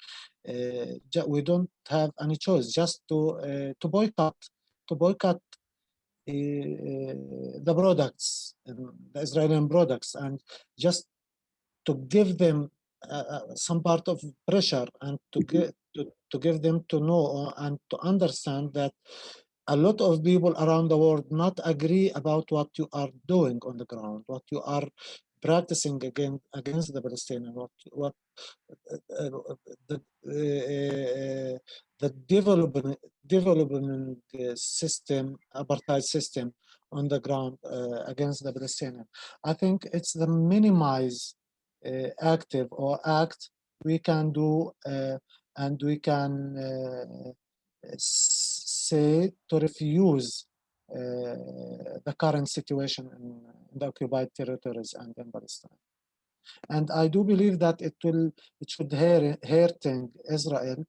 We don't have any choice, just to boycott the products, the Israeli products, and just to give them some part of pressure, and to give them to know and to understand that a lot of people around the world not agree about what you are doing on the ground, what you are practicing against the Palestinians, what the development system, apartheid system on the ground against the Palestinians. I think it's the minimize active or act we can do, and we can say to refuse the current situation in the occupied territories and in Palestine. And I do believe that it should hurting Israel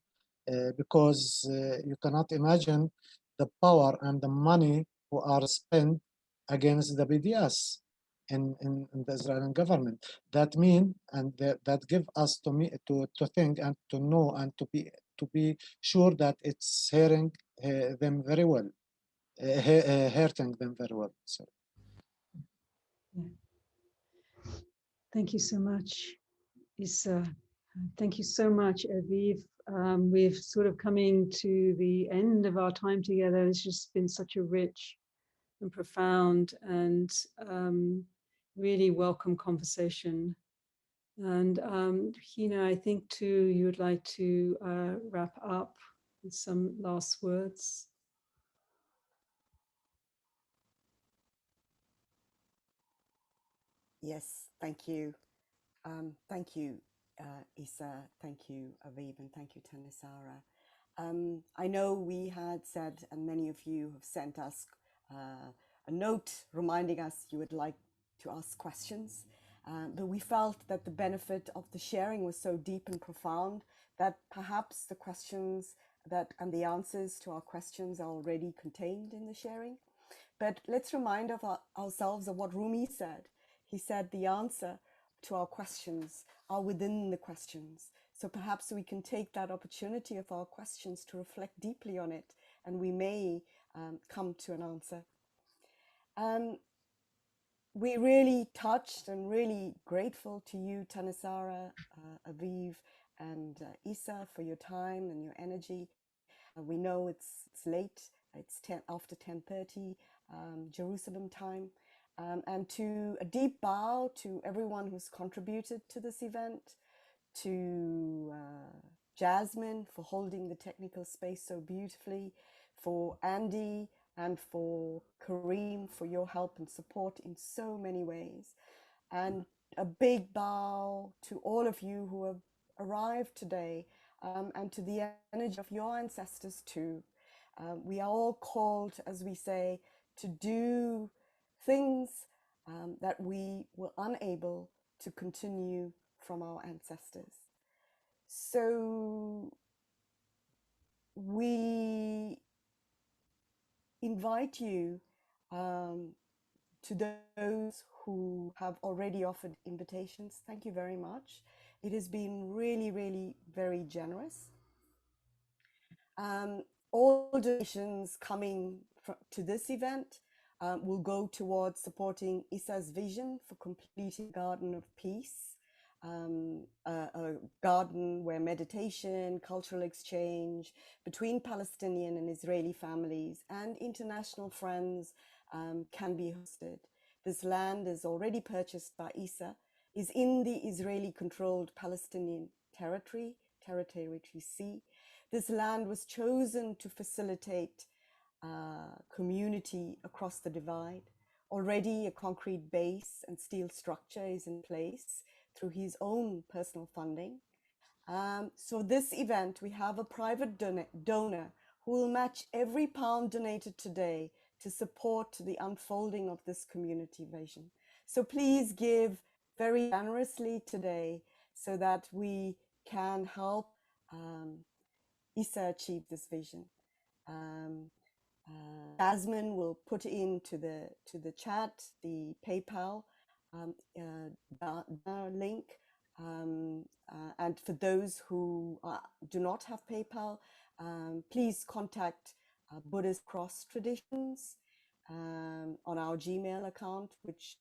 because you cannot imagine the power and the money who are spent against the BDS in the Israeli government. That mean, and that give us to think and to know and to be sure that it's hurting them very well, hurting them very well. So. Yeah. Thank you so much, Issa. Thank you so much, Aviv. We've sort of coming to the end of our time together. It's just been such a rich and profound and really welcome conversation. And I think too, you would like to wrap up with some last words. Yes, thank you. Thank you, Issa. Thank you, Aviv, and thank you, Thanissara. I know we had said, and many of you have sent us a note reminding us you would like to ask questions, but we felt that the benefit of the sharing was so deep and profound that perhaps the questions and the answers to our questions are already contained in the sharing. But let's remind ourselves of what Rumi said. He said the answer to our questions are within the questions. So perhaps we can take that opportunity of our questions to reflect deeply on it, and we may come to an answer. We're really touched and really grateful to you, Thanissara, Aviv, and Issa, for your time and your energy. We know it's late. It's after 10:30 Jerusalem time. And to a deep bow to everyone who's contributed to this event, to Jasmine for holding the technical space so beautifully, for Andy and for Kareem for your help and support in so many ways. And a big bow to all of you who have arrived today, and to the energy of your ancestors too. We are all called, as we say, to do things that we were unable to continue from our ancestors. So we invite you, to those who have already offered invitations. Thank you very much. It has been really, really very generous. All donations coming to this event will go towards supporting Issa's vision for completing Garden of Peace, a garden where meditation, cultural exchange between Palestinian and Israeli families and international friends can be hosted. This land is already purchased by Issa, is in the Israeli-controlled Palestinian territory C. This land was chosen to facilitate community across the divide. Already a concrete base and steel structure is in place through his own personal funding. So this event, we have a private donor who will match every pound donated today to support the unfolding of this community vision. So please give very generously today so that we can help Issa achieve this vision. Jasmine will put into the chat the PayPal link, and for those who do not have PayPal, please contact Buddhist Cross Traditions on our Gmail account, which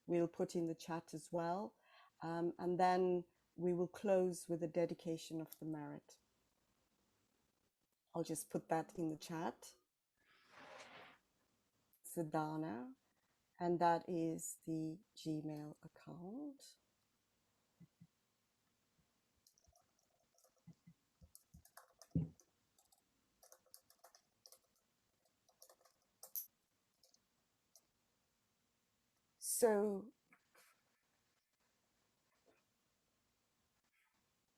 we'll put in the chat as well, and then we will close with a dedication of the merit. I'll just put that in the chat. Sadhana, and that is the Gmail account. So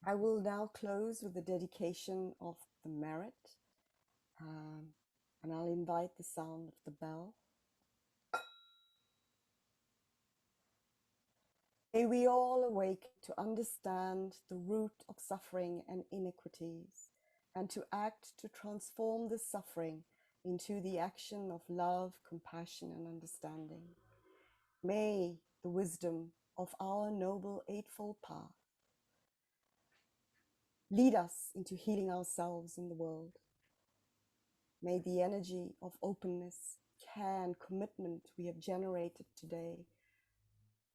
I will now close with the dedication of the merit, and I'll invite the sound of the bell. May we all awake to understand the root of suffering and iniquities, and to act to transform the suffering into the action of love, compassion, and understanding. May the wisdom of our noble eightfold path lead us into healing ourselves in the world. May the energy of openness, care, and commitment we have generated today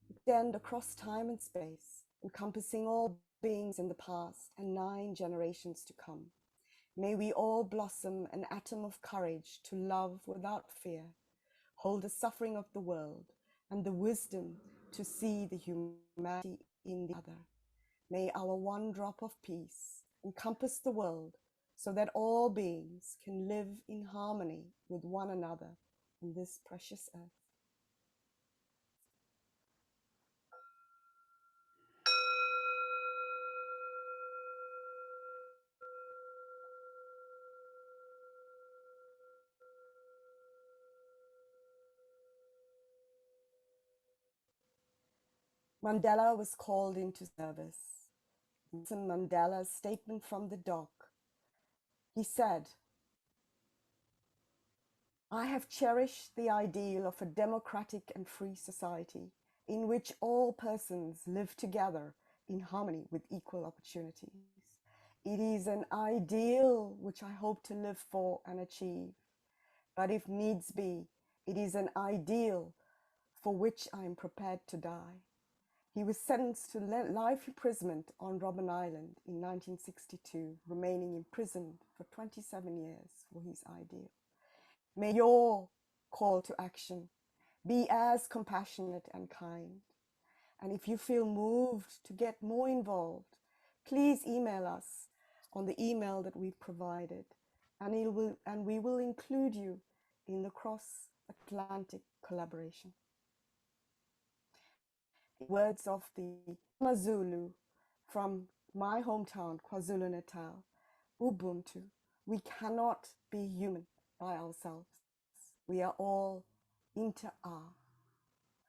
extend across time and space, encompassing all beings in the past and 9 generations to come. May we all blossom an atom of courage to love without fear, hold the suffering of the world, and the wisdom to see the humanity in the other. May our one drop of peace encompass the world so that all beings can live in harmony with one another on this precious earth. Mandela was called into service. Nelson Mandela's statement from the dock. He said, "I have cherished the ideal of a democratic and free society in which all persons live together in harmony with equal opportunities. It is an ideal which I hope to live for and achieve, but if needs be, it is an ideal for which I am prepared to die." He was sentenced to life imprisonment on Robben Island in 1962, remaining imprisoned for 27 years for his ideal. May your call to action be as compassionate and kind. And if you feel moved to get more involved, please email us on the email that we provided, and we will include you in the cross-Atlantic collaboration. Words of the Mazulu from my hometown, KwaZulu-Natal, Ubuntu. We cannot be human by ourselves. We are all inter-are.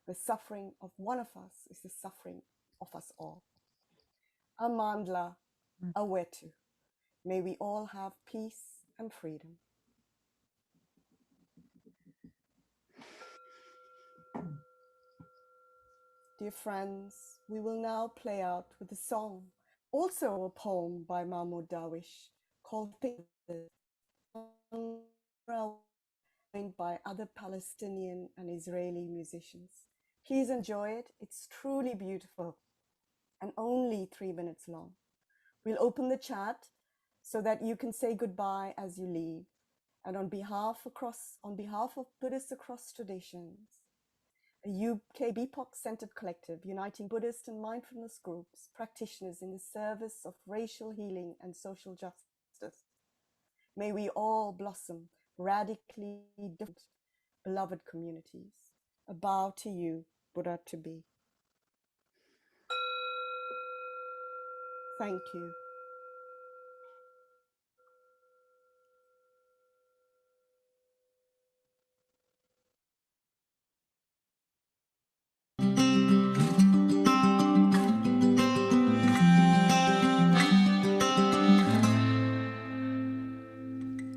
The suffering of one of us is the suffering of us all. Amandla Awetu. May we all have peace and freedom. dear friends, we will now play out with a song, also a poem by Mahmoud Darwish called joined by other Palestinian and Israeli musicians. Please enjoy it. It's truly beautiful and only 3 minutes long. We'll open the chat so that you can say goodbye as you leave. And on behalf of Buddhists across traditions, a UK BIPOC-centered collective uniting Buddhist and mindfulness groups, practitioners in the service of racial healing and social justice, may we all blossom radically different, beloved communities. A bow to you, Buddha to be. Thank you.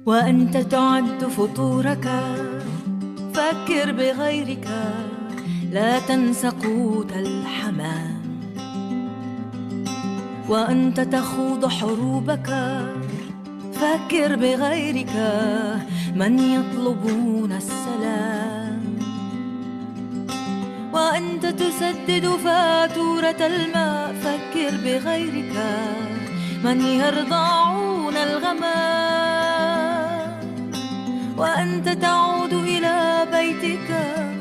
وأنت تعد فطورك فكر بغيرك لا تنس قوت الحمام وأنت تخوض حروبك فكر بغيرك من يطلبون السلام وأنت تسدد فاتورة الماء فكر بغيرك من يرضعون الغمام وأنت تعود إلى بيتك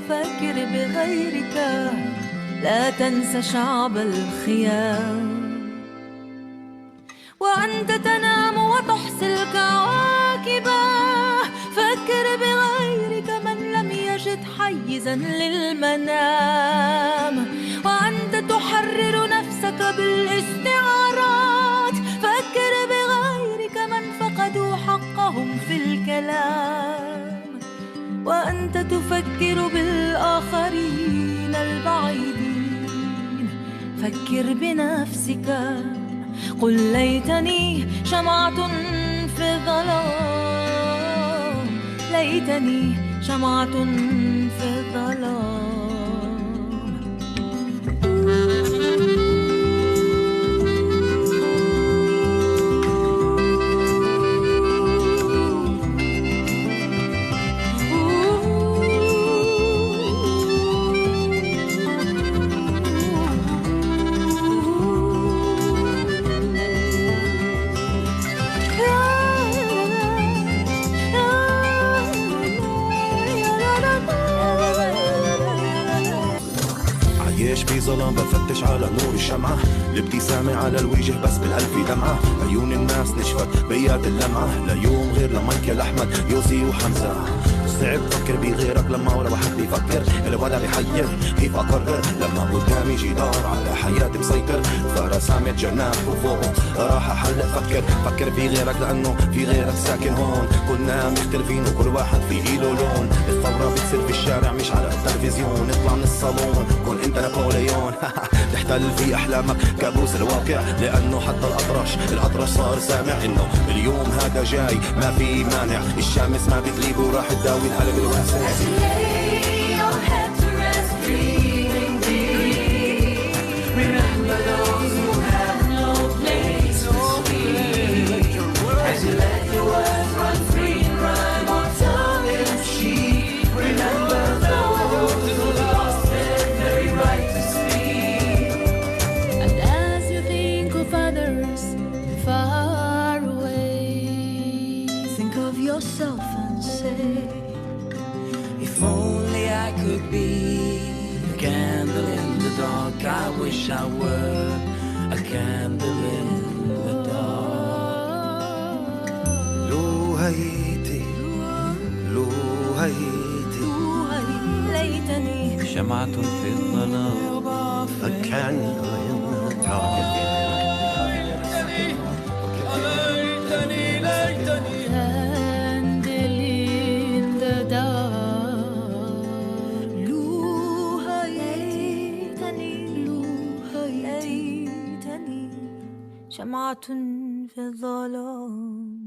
فكر بغيرك لا تنس شعب الخيام وأنت تنام وتحصي الكواكب فكر بغيرك من لم يجد حيزا للمنام وأنت تحرر نفسك بالاستعارات فكر بغيرك من فقدوا حقهم في الكلام وأنت تفكر بالآخرين البعيدين فكر بنفسك قل ليتني شمعة في الظلام ليتني شمعة في الظلام في ظلام بفتش على نور الشمعة الابتسامة على الوجه بس بالألف دمعة عيون الناس نشفت بيات اللمعة لا يوم غير لمايكل أحمد يوسي وحمزة صعب فكر بغيرك لما ولا واحد بيفكر الولا بيحير كيف أقرر لما قدامي جدار على حياتي مسيطر فرسامة جناح وفوق راح أحلق فكر في غيرك لأنه في غيرك ساكن هون كلنا مختلفين وكل واحد فيه له لون الثورة بتصير في الشارع مش على التلفزيون اطلع من الصالون كون انت نابليون تحتل في أحلامك كابوس الواقع لأنه حتى الأطرش صار سامع إنه اليوم هذا جاي ما في مانع الشمس ما بتغيب وراح تداوي القلب الواسع Remember those who have no place to speak as you let your words run free and rhyme or tongue in cheek. Remember those who lost their very right to speak. And as you think of others far away, think of yourself and say, if only I could be a candle in the dark, I wish I were a candle in the dark. لو هيتي ليتني شمعة في الظلام a candle in the dark candle in the dark. لو هيتني شمعة في الظلام